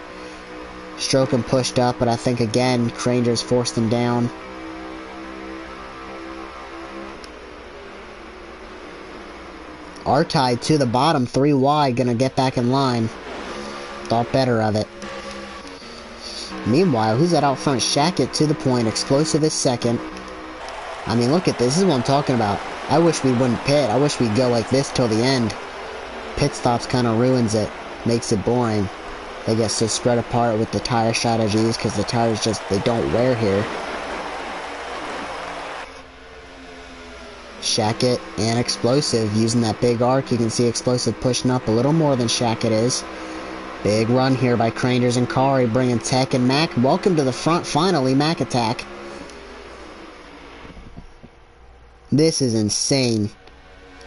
Stroking pushed up, but I think, again, Crangers forced them down. R-Tide to the bottom, 3 wide, gonna get back in line. Thought better of it. Meanwhile, who's that out front? Shackett to the point. Explosive is second. I mean, look at this. This is what I'm talking about. I wish we wouldn't pit. I wish we'd go like this till the end. Pit stops kind of ruins it. Makes it boring. They get so spread apart with the tire strategies because the tires just, they don't wear here. Shackett and Explosive using that big arc. You can see Explosive pushing up a little more than Shackett is. Big run here by Crangers and Kari, bringing Tech and Mac. Welcome to the front, finally, Mac Attack. This is insane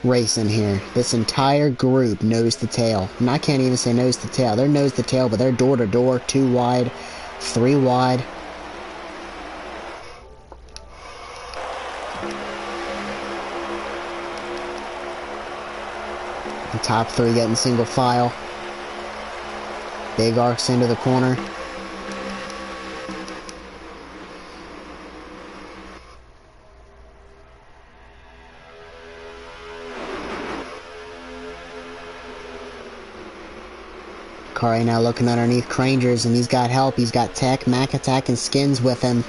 racing here. This entire group nose to tail. And I can't even say nose to tail. They're nose to tail, but they're door to door, 2 wide, 3 wide. The top 3 getting single file. Big arcs into the corner. Kari now looking underneath Crangers, and he's got help. He's got Tech, Mac Attack, and Skins with him.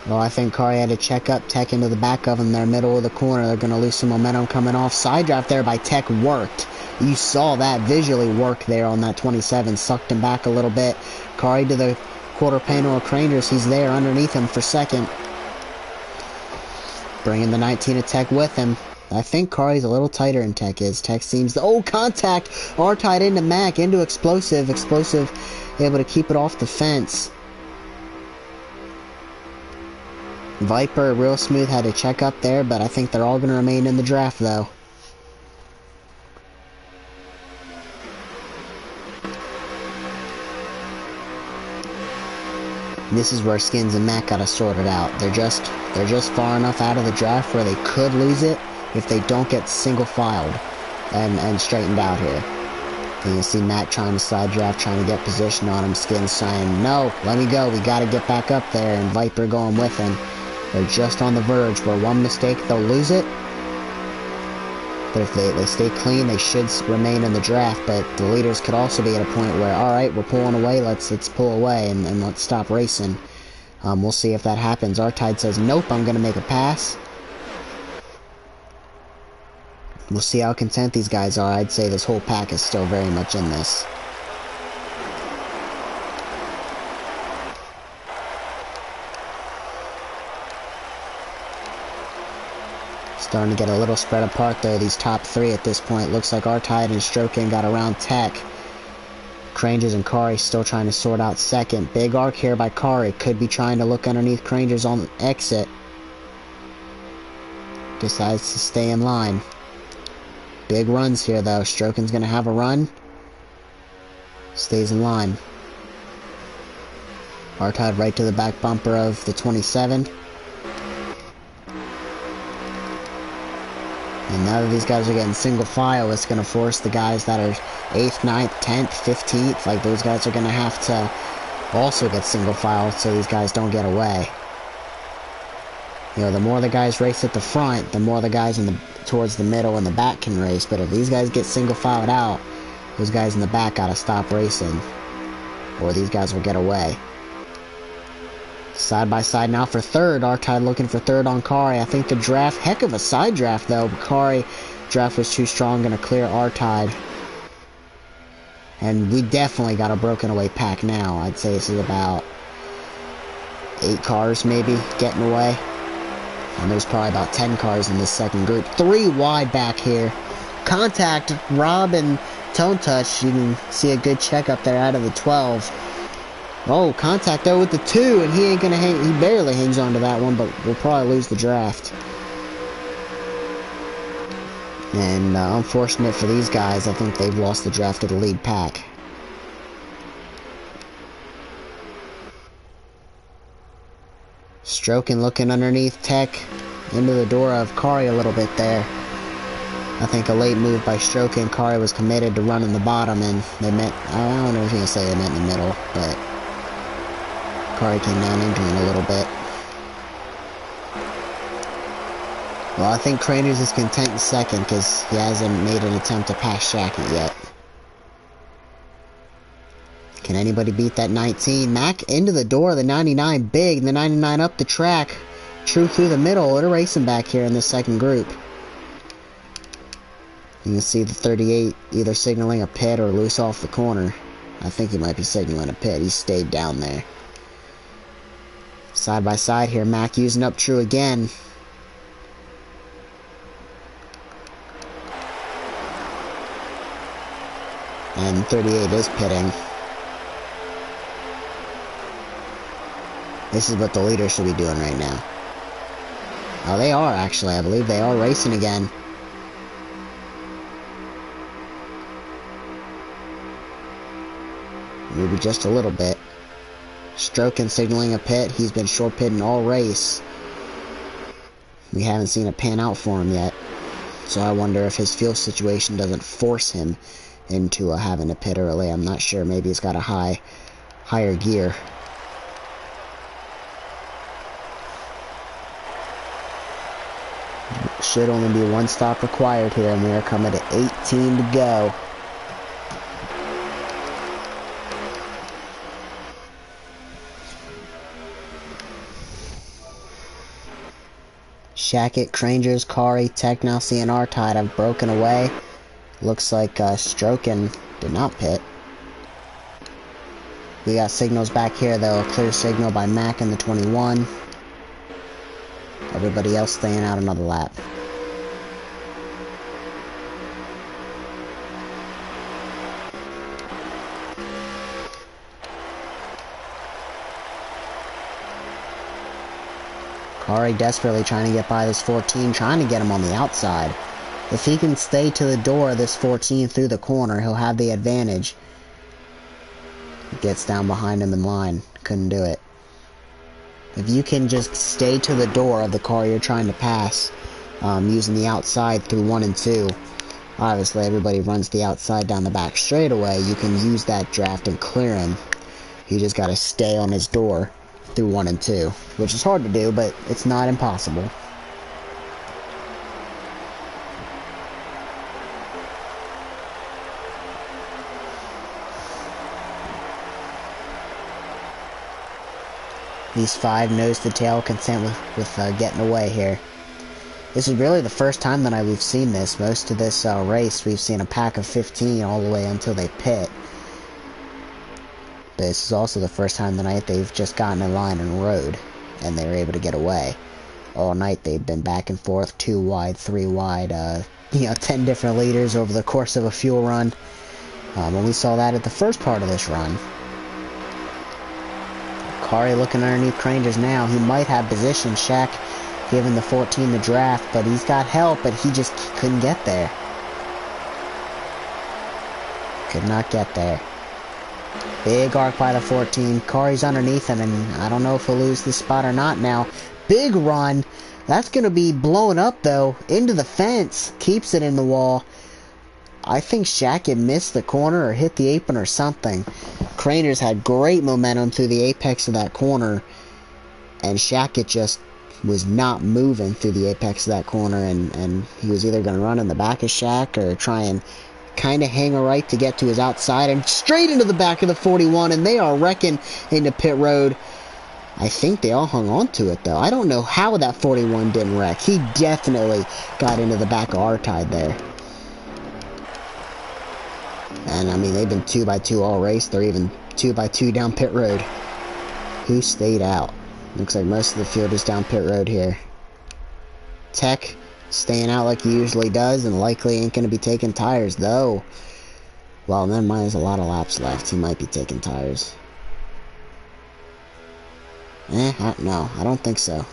Well, I think Kari had to check up Tech into the back of him there, middle of the corner. They're going to lose some momentum coming off. Side draft there by Tech worked. You saw that visually work there on that 27. Sucked him back a little bit. Kari to the quarter panel of Crangers. He's there underneath him for second. Bringing the 19 of Tech with him. I think Kari's a little tighter than Tech is. Tech seems to... Oh, contact! R-tied into Mac, into Explosive. Explosive able to keep it off the fence. Viper, real smooth, had to check up there, but I think they're all going to remain in the draft, though. And this is where Skins and Mac got to sort it out. They're just far enough out of the draft where they could lose it if they don't get single filed and straightened out here. And you see Mac trying to side draft, trying to get position on him. Skins saying, no, let me go, we got to get back up there, and Viper going with him. They're just on the verge where one mistake, they'll lose it. But if they stay clean, they should remain in the draft. But the leaders could also be at a point where, alright, we're pulling away, let's pull away and let's stop racing. We'll see if that happens. R-Tide says, nope, I'm going to make a pass. We'll see how content these guys are. I'd say this whole pack is still very much in this. Starting to get a little spread apart though, these top 3 at this point. Looks like R-Tide and Strokin got around Tech. Crangers and Kari still trying to sort out second. Big arc here by Kari. Could be trying to look underneath Crangers on the exit. Decides to stay in line. Big runs here though. Strokin's going to have a run. Stays in line. R-Tide right to the back bumper of the 27. And now that these guys are getting single file, it's going to force the guys that are 8th, 9th, 10th, 15th, like those guys are going to have to also get single file so these guys don't get away. You know, the more the guys race at the front, the more the guys towards the middle and the back can race. But if these guys get single filed out, those guys in the back got to stop racing, or these guys will get away. Side by side now for third. R-Tide looking for third on Kari. I think the draft, heck of a side draft though. Kari draft was too strong, going to clear R-Tide. And we definitely got a broken away pack now. I'd say this is about 8 cars maybe getting away. And there's probably about 10 cars in this second group. 3 wide back here. Contact, Rob and Tone Touch. You can see a good check up there out of the 12. Oh, contact there with the 2, and he ain't gonna hang. He barely hangs on to that one, but we'll probably lose the draft. And unfortunate for these guys, I think they've lost the draft to the lead pack. Strokin looking underneath Tech into the door of Kari a little bit there. I think a late move by Strokin. Kari was committed to running the bottom, and they met. I don't know if you can say they met in the middle, but Kari came down into him a little bit. Well, I think Crangers is content in second because he hasn't made an attempt to pass Shackett yet. Can anybody beat that 19? Mac into the door, the 99 big, the 99 up the track. True through the middle. They're racing back here in the second group. You can see the 38 either signaling a pit or loose off the corner. I think he might be signaling a pit. He stayed down there. Side by side here, Mac using up True again. And 38 is pitting. This is what the leaders should be doing right now. Oh, they are actually. I believe they are racing again. Maybe just a little bit. Strokin signaling a pit. He's been short pitting all race. We haven't seen it pan out for him yet. So I wonder if his fuel situation doesn't force him into having a pit early. I'm not sure. Maybe he's got a higher gear. Should only be one stop required here, and we are coming to 18 to go. Shackett, Crangers, Kari, Technow, CNR Tide have broken away. Looks like Strokin did not pit. We got signals back here though. A clear signal by Mac in the 21. Everybody else staying out another lap. Kari desperately trying to get by this 14, trying to get him on the outside. If he can stay to the door of this 14 through the corner, he'll have the advantage. He gets down behind him in line. Couldn't do it. If you can just stay to the door of the car you're trying to pass, using the outside through 1 and 2, obviously everybody runs the outside down the back straightaway. You can use that draft and clear him. You just got to stay on his door through 1 and 2, which is hard to do, but it's not impossible. These 5 nose to tail content with getting away here. This is really the first time that we've seen this. Most of this race we've seen a pack of 15 all the way until they pit. But this is also the first time tonight they've just gotten in line and rode, and they were able to get away. All night they've been back and forth, 2 wide, 3 wide, 10 different leaders over the course of a fuel run. And we saw that at the first part of this run. Kari looking underneath Crangers now. He might have position. Shaq giving the 14 the draft, but he's got help, but he just couldn't get there. Could not get there. Big arc by the 14. Kari's underneath him, and I don't know if he'll lose this spot or not now. Big run. That's going to be blown up, though, into the fence. Keeps it in the wall. I think Shaq had missed the corner or hit the apron or something. Craners had great momentum through the apex of that corner, and Shaq just was not moving through the apex of that corner, and he was either going to run in the back of Shaq or try and kind of hang a right to get to his outside, and straight into the back of the 41, and they are wrecking into pit road. I think they all hung on to it, though. I don't know how that 41 didn't wreck. He definitely got into the back of our tide there. And, I mean, they've been 2x2 all race. They're even 2x2 down pit road. Who stayed out? Looks like most of the field is down pit road here. Tech staying out like he usually does, and likely ain't going to be taking tires, though. Well, never mind, there's a lot of laps left. He might be taking tires. No, I don't think so.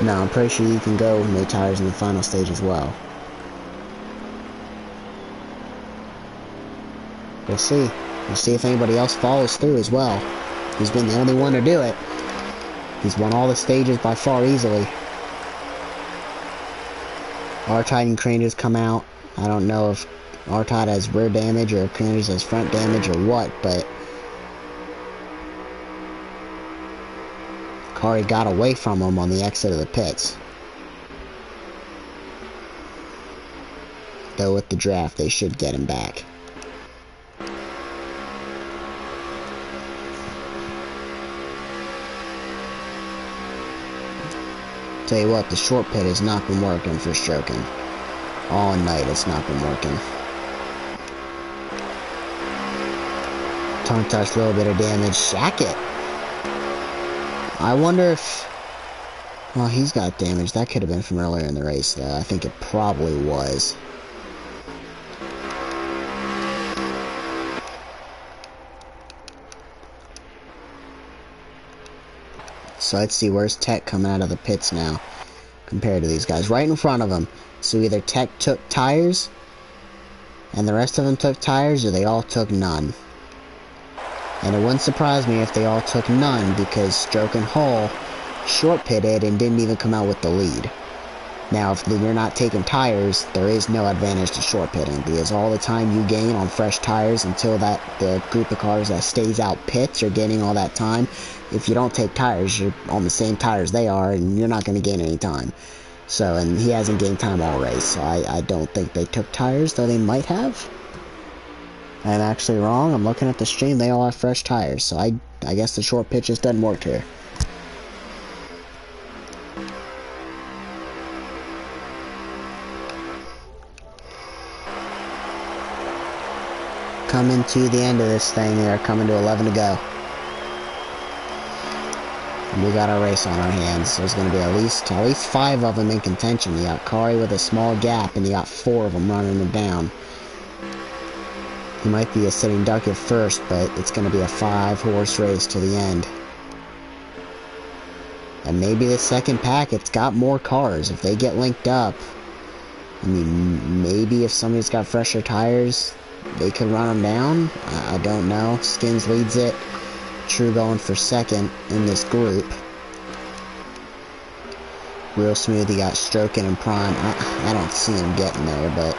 No, I'm pretty sure you can go no tires in the final stage as well. We'll see. We'll see if anybody else follows through as well. He's been the only one to do it. He's won all the stages by far easily. R-Tide and Crangers come out. I don't know if R-Tide has rear damage or Crangers has front damage or what, but Kari got away from him on the exit of the pits. Though with the draft, they should get him back. Tell you what, the short pit has not been working for Strokin. All night it's not been working. Tongue touch, a little bit of damage. Shackett. I wonder if... Well, he's got damage. That could have been from earlier in the race, though. I think it probably was. So let's see, where's Tech coming out of the pits now compared to these guys? Right in front of them. So either Tech took tires and the rest of them took tires, or they all took none. And it wouldn't surprise me if they all took none, because Stroke and Hall short pitted and didn't even come out with the lead. Now, if you're not taking tires, there is no advantage to short pitting, because all the time you gain on fresh tires until the group of cars that stays out pits are gaining all that time. If you don't take tires, you're on the same tires they are, and you're not going to gain any time. So, and he hasn't gained time all race, so I don't think they took tires, though they might have. I'm actually wrong. I'm looking at the stream. They all have fresh tires, so I guess the short pitch just doesn't work here. Coming to the end of this thing here, coming to 11 to go. And we got our race on our hands. There's going to be at least 5 of them in contention. You got Kari with a small gap, and you got 4 of them running him down. He might be a sitting duck at first, but it's going to be a 5-horse race to the end. And maybe the second pack, it's got more cars. If they get linked up, I mean, maybe if somebody's got fresher tires, they could run them down. I don't know. Skins leads it. True going for second in this group. Real smooth. He got Stroking and Prime. I don't see him getting there, but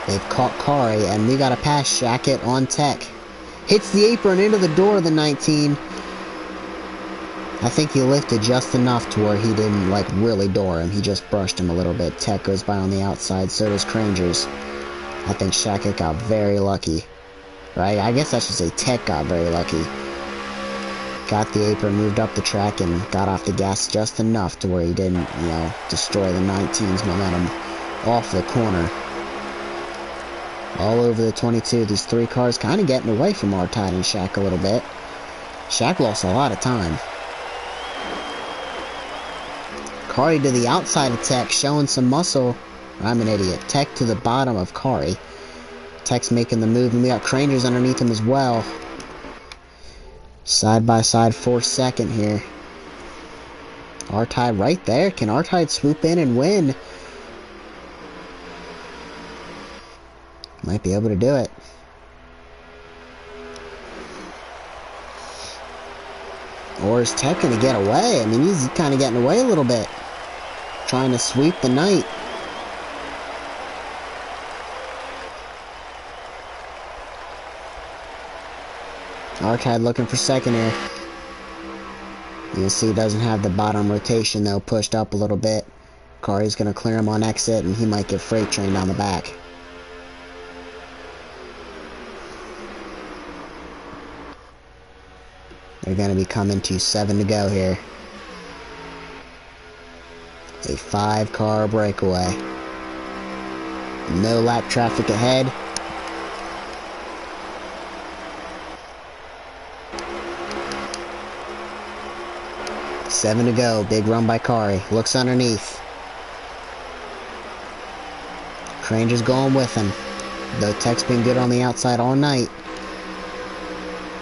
they've caught Kari, and we got a pass Shackett on Tech. Hits the apron into the door of the 19. I think he lifted just enough to where he didn't, like, really door him. He just brushed him a little bit. Tech goes by on the outside, so does Crangers. I think Shackett got very lucky. Right? I guess I should say Tech got very lucky. Got the apron, moved up the track, and got off the gas just enough to where he didn't, you know, destroy the 19's momentum off the corner. All over the 22. These 3 cars kind of getting away from R-Tide and Shaq a little bit. Shaq lost a lot of time. Kari to the outside of Tech, showing some muscle. I'm an idiot. Tech to the bottom of Kari. Tech's making the move, and we got Crangers underneath him as well. Side by side for second here. R-Tide right there. Can R-Tide swoop in and win? Might be able to do it. Or is Tech going to get away? I mean, he's kind of getting away a little bit. Trying to sweep the night. R-Tide looking for second here. You can see he doesn't have the bottom rotation, though, pushed up a little bit. Kari's going to clear him on exit, and he might get freight trained down the back. They're going to be coming to 7 to go here. A 5-car breakaway. No lap traffic ahead. Seven to go. Big run by Kari. Looks underneath. Cranger's going with him. Though Tech's been good on the outside all night.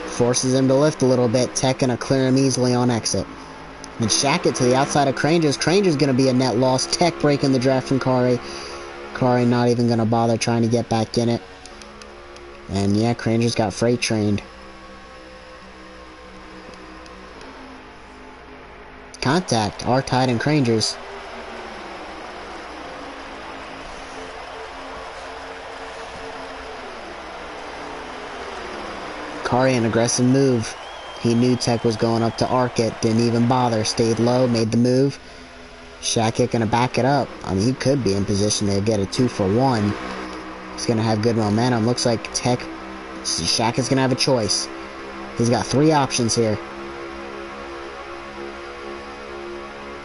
Forces him to lift a little bit. Tech gonna clear him easily on exit. And Shackett to the outside of Crangers. Crangers gonna be a net loss. Tech breaking the draft from Kari. Kari not even gonna bother trying to get back in it. And yeah, Crangers got freight trained. Contact. R-Tide and Crangers. Kari, an aggressive move. He knew Tech was going up to arc it. Didn't even bother. Stayed low. Made the move. Shackett gonna back it up. I mean, he could be in position to get a 2-for-1. He's gonna have good momentum. Looks like Tech... Shackett's gonna have a choice. He's got 3 options here.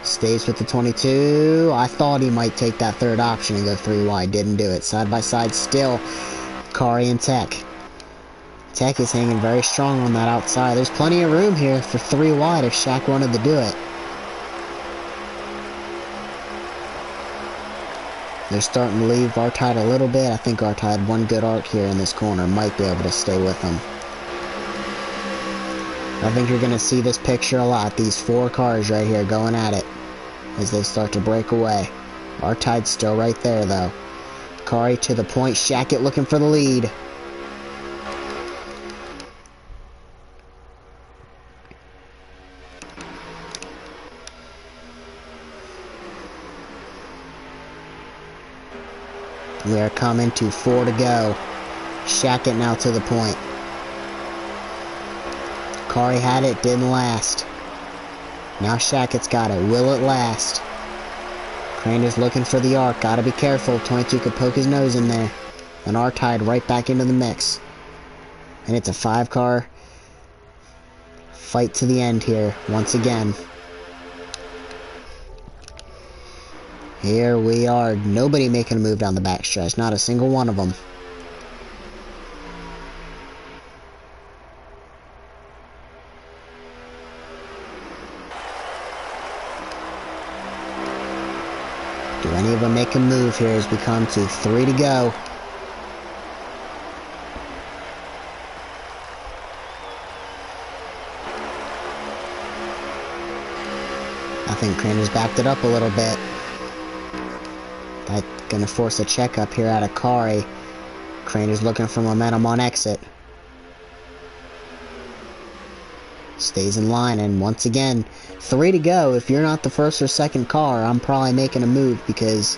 Stays with the 22. I thought he might take that 3rd option and go 3 wide. Didn't do it. Side by side still. Kari and Tech. Tech is hanging very strong on that outside. There's plenty of room here for 3 wide if Shaq wanted to do it. They're starting to leave R-Tide a little bit. I think R-Tide, one good arc here in this corner, might be able to stay with them. I think you're going to see this picture a lot. These 4 cars right here going at it as they start to break away. R-Tide's still right there, though. Kari to the point. Shackett looking for the lead. We are coming to 4 to go. Shackett now to the point. Kari had it, didn't last. Now Shackett's got it. Will it last? Crane is looking for the arc. Gotta be careful. 22 could poke his nose in there. And R-Tide right back into the mix. And it's a 5-car fight to the end here, once again. Here we are. Nobody making a move down the backstretch. Not a single one of them. Do any of them make a move here as we come to 3 to go? I think Craner's backed it up a little bit. That's gonna force a checkup here out of Kari. Craner's looking for momentum on exit. Stays in line, and once again, 3 to go. If you're not the first or second car, I'm probably making a move, because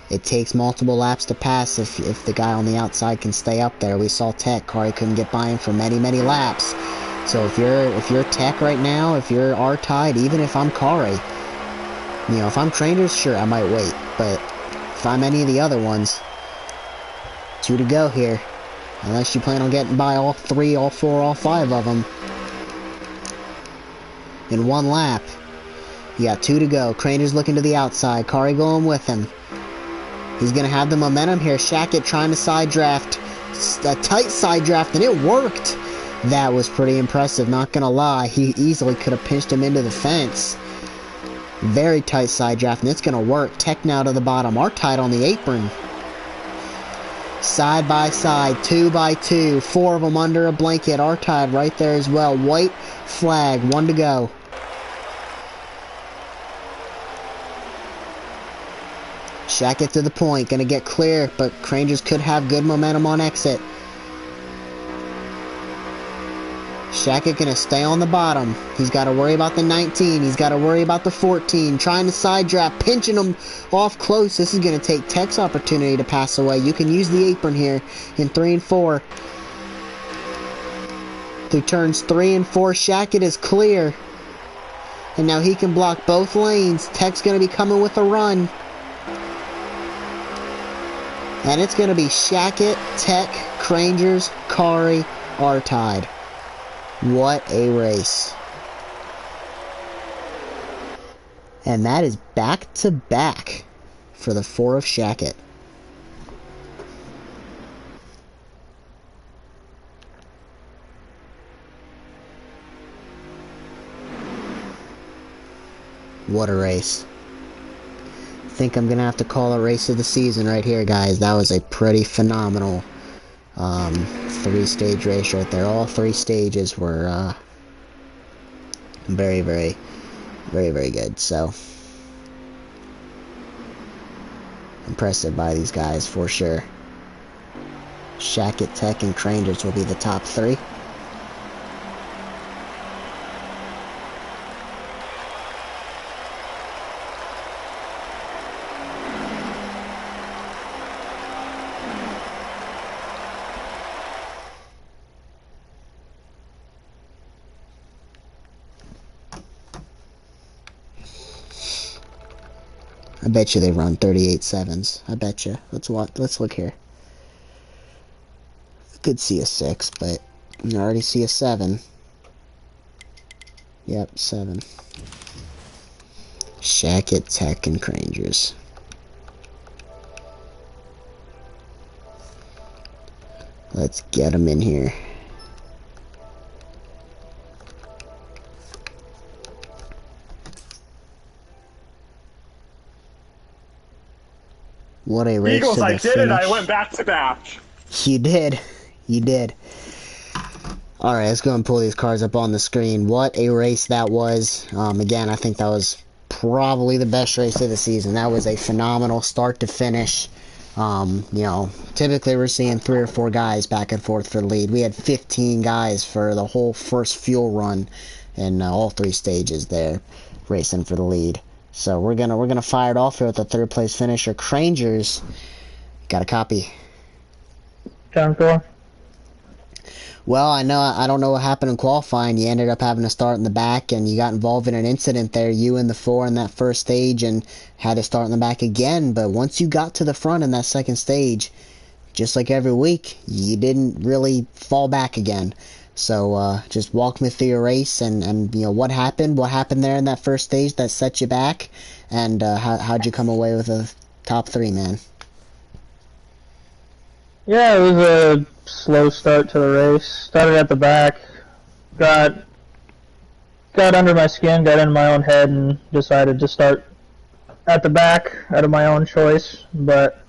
it takes multiple laps to pass if the guy on the outside can stay up there. We saw Tech. Kari couldn't get by him for many, many laps. So if you're Tech right now, if you're R-Tide, even if I'm Kari, you know, if I'm Trainers, sure, I might wait. But if I'm any of the other ones, 2 to go here. Unless you plan on getting by all 3, all 4, all 5 of them in 1 lap. You got 2 to go. Craner's looking to the outside. Kari going with him. He's going to have the momentum here. Shackett trying to side draft. A tight side draft, and it worked. That was pretty impressive, not going to lie. He easily could have pinched him into the fence. Very tight side draft, and it's going to work. Tech now to the bottom. R-Tide on the apron. Side by side, 2 by 2, 4 of them under a blanket. R-Tide right there as well. White flag, 1 to go. Shackett to the point, gonna get clear, but Crangers could have good momentum on exit. Shackett gonna stay on the bottom. He's got to worry about the 19. He's got to worry about the 14. Trying to side draft, pinching him off close. This is gonna take Tech's opportunity to pass away. You can use the apron here in 3 and 4. Through turns 3 and 4, Shackett is clear. And now he can block both lanes. Tech's gonna be coming with a run. And it's gonna be Shackett, Tech, Crangers, Kari, R-Tide. What a race. And that is back to back for the 4 of Shackett. What a race. I think I'm gonna have to call it race of the season right here, guys. That was a pretty phenomenal 3-stage race right there. All 3 stages were very, very, very, very good. So impressive by these guys for sure. Shackett, Tech, and Crangers will be the top 3. I bet you they run 38.7s. I bet you. Let's look here. I could see a 6, but I already see a 7. Yep, 7. Shackett, Tech, and Crangers. Let's get them in here. What a race Eagles, to I the did it. I finish. went back to back. You did. You did. Alright, let's go and pull these cards up on the screen. What a race that was. Again, I think that was probably the best race of the season. That was a phenomenal start to finish. You know, typically we're seeing 3 or 4 guys back and forth for the lead. We had 15 guys for the whole first fuel run in all 3 stages there, racing for the lead. So we're gonna fire it off here with the 3rd place finisher, Crangers. Got a copy. John 4. Well, I don't know what happened in qualifying. You ended up having to start in the back, and you got involved in an incident there, you and the 4 in that first stage, and had to start in the back again. But once you got to the front in that second stage, just like every week, you didn't really fall back again. So just walk me through your race and you know what happened there in that first stage that set you back, and how'd you come away with a top 3, man? Yeah, it was a slow start to the race. Started at the back, got under my skin, got into my own head, and decided to start at the back out of my own choice. But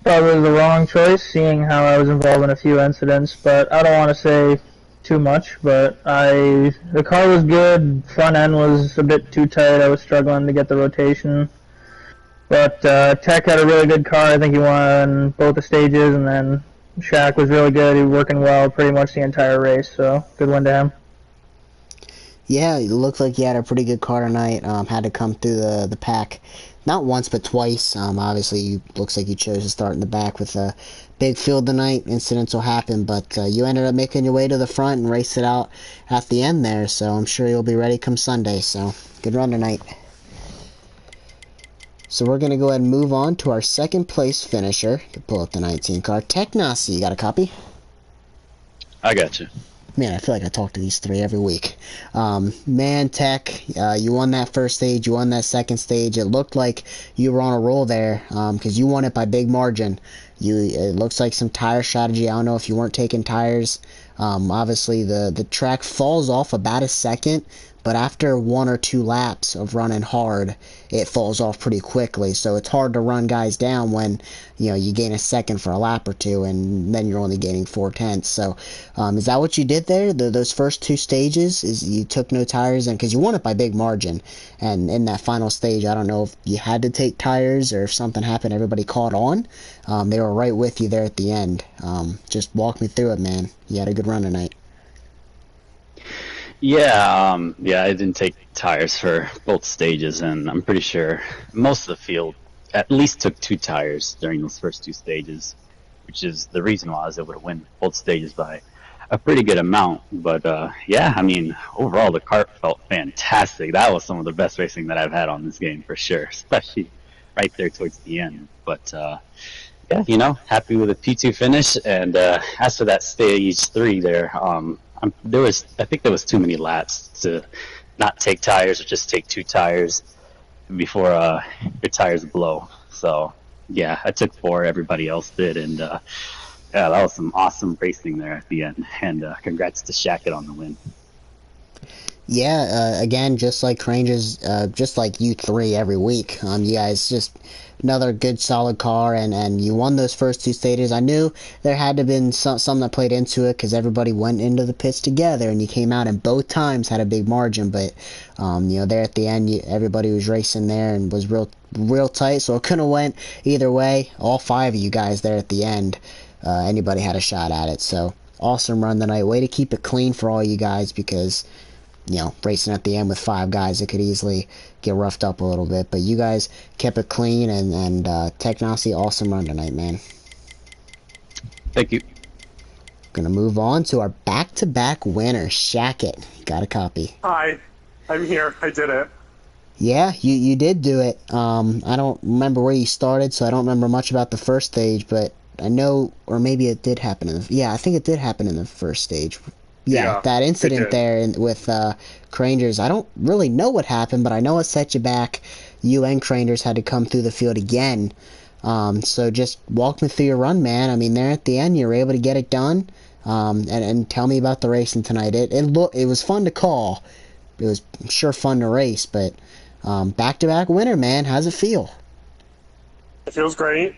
thought it was the wrong choice, seeing how I was involved in a few incidents. But I don't want to say too much. But the car was good. Front end was a bit too tight. I was struggling to get the rotation. But Tech had a really good car. I think he won both the stages, and then Shaq was really good. He was working well pretty much the entire race, so good win to him. Yeah, it looked like you had a pretty good car tonight. Had to come through the pack, not once but twice. Obviously, looks like you chose to start in the back with a big field tonight. Incidents will happen, but you ended up making your way to the front and raced it out at the end there. So I'm sure you'll be ready come Sunday. So good run tonight. So we're going to go ahead and move on to our 2nd place finisher. You can pull up the 19 car. Technasi, you got a copy? I got you. Man, I feel like I talk to these 3 every week. Man, Tech, you won that first stage, you won that second stage. It looked like you were on a roll there because you won it by big margin. It looks like some tire strategy. I don't know if you weren't taking tires. Obviously, the track falls off about a second, but after 1 or 2 laps of running hard, it falls off pretty quickly. So it's hard to run guys down when you gain a second for a lap or 2, and then you're only gaining 4/10. So is that what you did there? Those first 2 stages, is you took no tires, and because you won it by big margin, and in that final stage, I don't know if you had to take tires or if something happened, everybody caught on. They were right with you there at the end. Just walk me through it, man. You had a good run tonight. Yeah, I didn't take tires for both stages, and I'm pretty sure most of the field at least took 2 tires during those first 2 stages, which is the reason why I was able to win both stages by a pretty good amount. But yeah, I mean, overall the car felt fantastic. That was some of the best racing that I've had on this game for sure, especially right there towards the end. But yeah, happy with a P2 finish. And as for that stage 3 there, I think there was too many laps to not take tires or just take 2 tires before your tires blow. So yeah, I took 4. Everybody else did, and yeah, that was some awesome racing there at the end. And congrats to Shackett on the win. Yeah, again, just like Rangers, just like you 3 every week. You guys just another good solid car, and you won those first 2 stages. I knew there had to have been some that played into it because everybody went into the pits together, and you came out and both times had a big margin. But there at the end, everybody was racing there and was real tight, so it couldn't have went either way. All 5 of you guys there at the end, anybody had a shot at it. So awesome run tonight. Way to keep it clean for all you guys, because racing at the end with 5 guys, it could easily get roughed up a little bit. But you guys kept it clean, and Technasi, awesome run tonight, man. Thank you. Gonna move on to our back-to-back winner, Shackett. Got a copy. Hi, I'm here. I did it. Yeah, you did do it. I don't remember where you started, so I don't remember much about the first stage, but I know, or maybe it did happen I think it did happen in the first stage. Yeah, that incident there with Crangers, I don't really know what happened, but I know it set you back. You and Crangers had to come through the field again. So just walk me through your run, man. I mean, there at the end, you were able to get it done. And tell me about the racing tonight. It was fun to call. It was sure fun to race, but back-to-back winner, man. How's it feel? It feels great.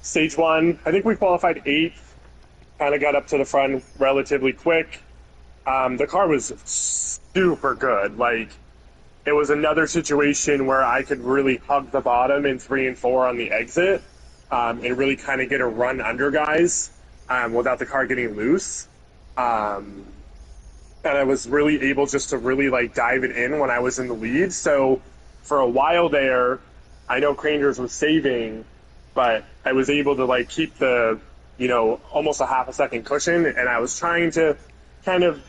Stage one, I think we qualified eighth. Kind of got up to the front relatively quick. The car was super good. Like, it was another situation where I could really hug the bottom in three and four on the exit, and really kind of get a run under guys, without the car getting loose. Um, and I was really able just to really like dive it in when I was in the lead. So for a while there, I know Crangers was saving, but I was able to like keep the, almost a half a second cushion, and I was trying to kind of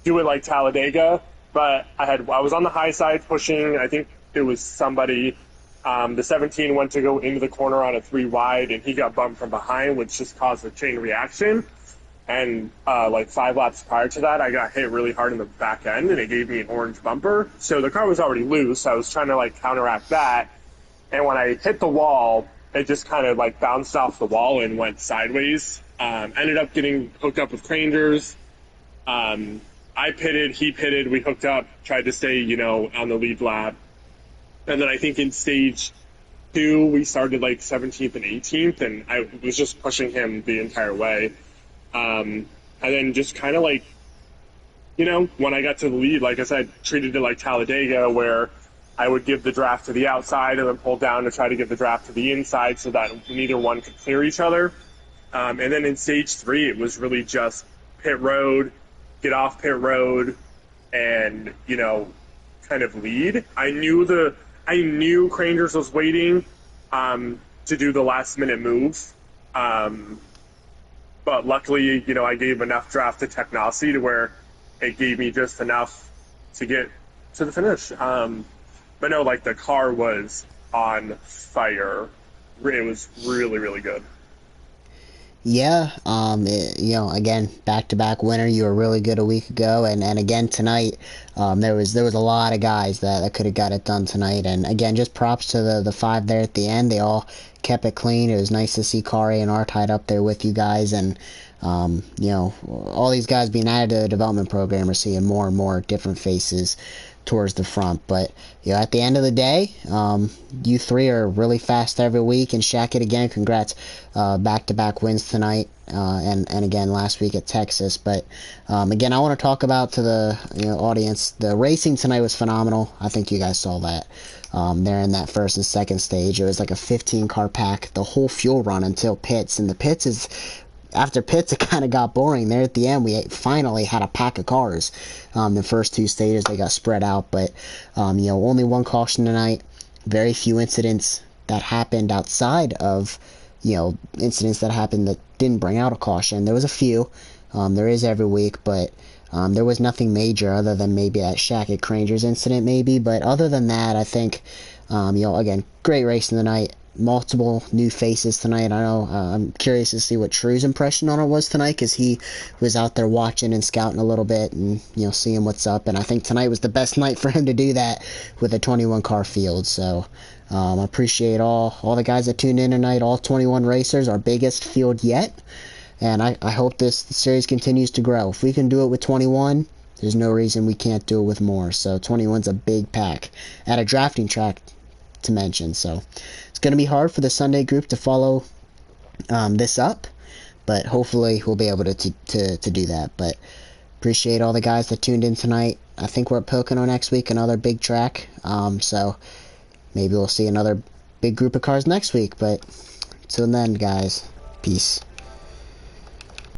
do it like Talladega, but I was on the high side pushing. I think it was somebody. The 17 went to go into the corner on a 3 wide, and he got bumped from behind, which just caused a chain reaction. And like 5 laps prior to that, I got hit really hard in the back end, and it gave me an orange bumper. So the car was already loose. I was trying to like counteract that, and when I hit the wall, it just kind of like bounced off the wall and went sideways. Ended up getting hooked up with Crangers. I pitted, he pitted, we hooked up, tried to stay, on the lead lap. And then I think in stage 2, we started like 17th and 18th, and I was just pushing him the entire way. And then just kind of like, when I got to the lead, like I said, treated it like Talladega, where I would give the draft to the outside and then pull down to try to give the draft to the inside so that neither one could clear each other. And then in stage 3, it was really just pit road, get off pit road, and, kind of lead. I knew Crangers was waiting to do the last minute move. But luckily, I gave enough draft to Technosy to where it gave me just enough to get to the finish. But no, like the car was on fire. It was really, really good. Yeah, again, back-to-back winner. You were really good a week ago, and again tonight, there was a lot of guys that could have got it done tonight. And again, just props to the 5 there at the end. They all kept it clean. It was nice to see Kari and R tied up there with you guys, and all these guys being added to the development program are seeing more and more different faces towards the front. But at the end of the day, you 3 are really fast every week. And Shackett, again, congrats, back-to-back wins tonight, and again last week at Texas. But again, I want to talk about to the audience, the racing tonight was phenomenal. I think you guys saw that. There in that first and second stage, it was like a 15 car pack the whole fuel run until pits, and the pits is after pits, it kind of got boring. There at the end, we finally had a pack of cars. The first 2 stages, they got spread out, but only 1 caution tonight. Very few incidents that happened outside of incidents that happened that didn't bring out a caution. There was a few. There is every week, but there was nothing major other than maybe that Shackett Crangers incident, maybe. But other than that, I think again, great racing tonight. Multiple new faces tonight. I know I'm curious to see what True's impression on it was tonight, because he was out there watching and scouting a little bit and seeing what's up, and I think tonight was the best night for him to do that with a 21 car field. So I appreciate all the guys that tuned in tonight, all 21 racers, our biggest field yet, and I hope this series continues to grow. If we can do it with 21, there's no reason we can't do it with more. So 21's a big pack at a drafting track to mention. So it's going to be hard for the Sunday group to follow this up, but hopefully we'll be able to do that. But appreciate all the guys that tuned in tonight. I think we're at Pocono next week, another big track, so maybe we'll see another big group of cars next week. But till then, guys, peace.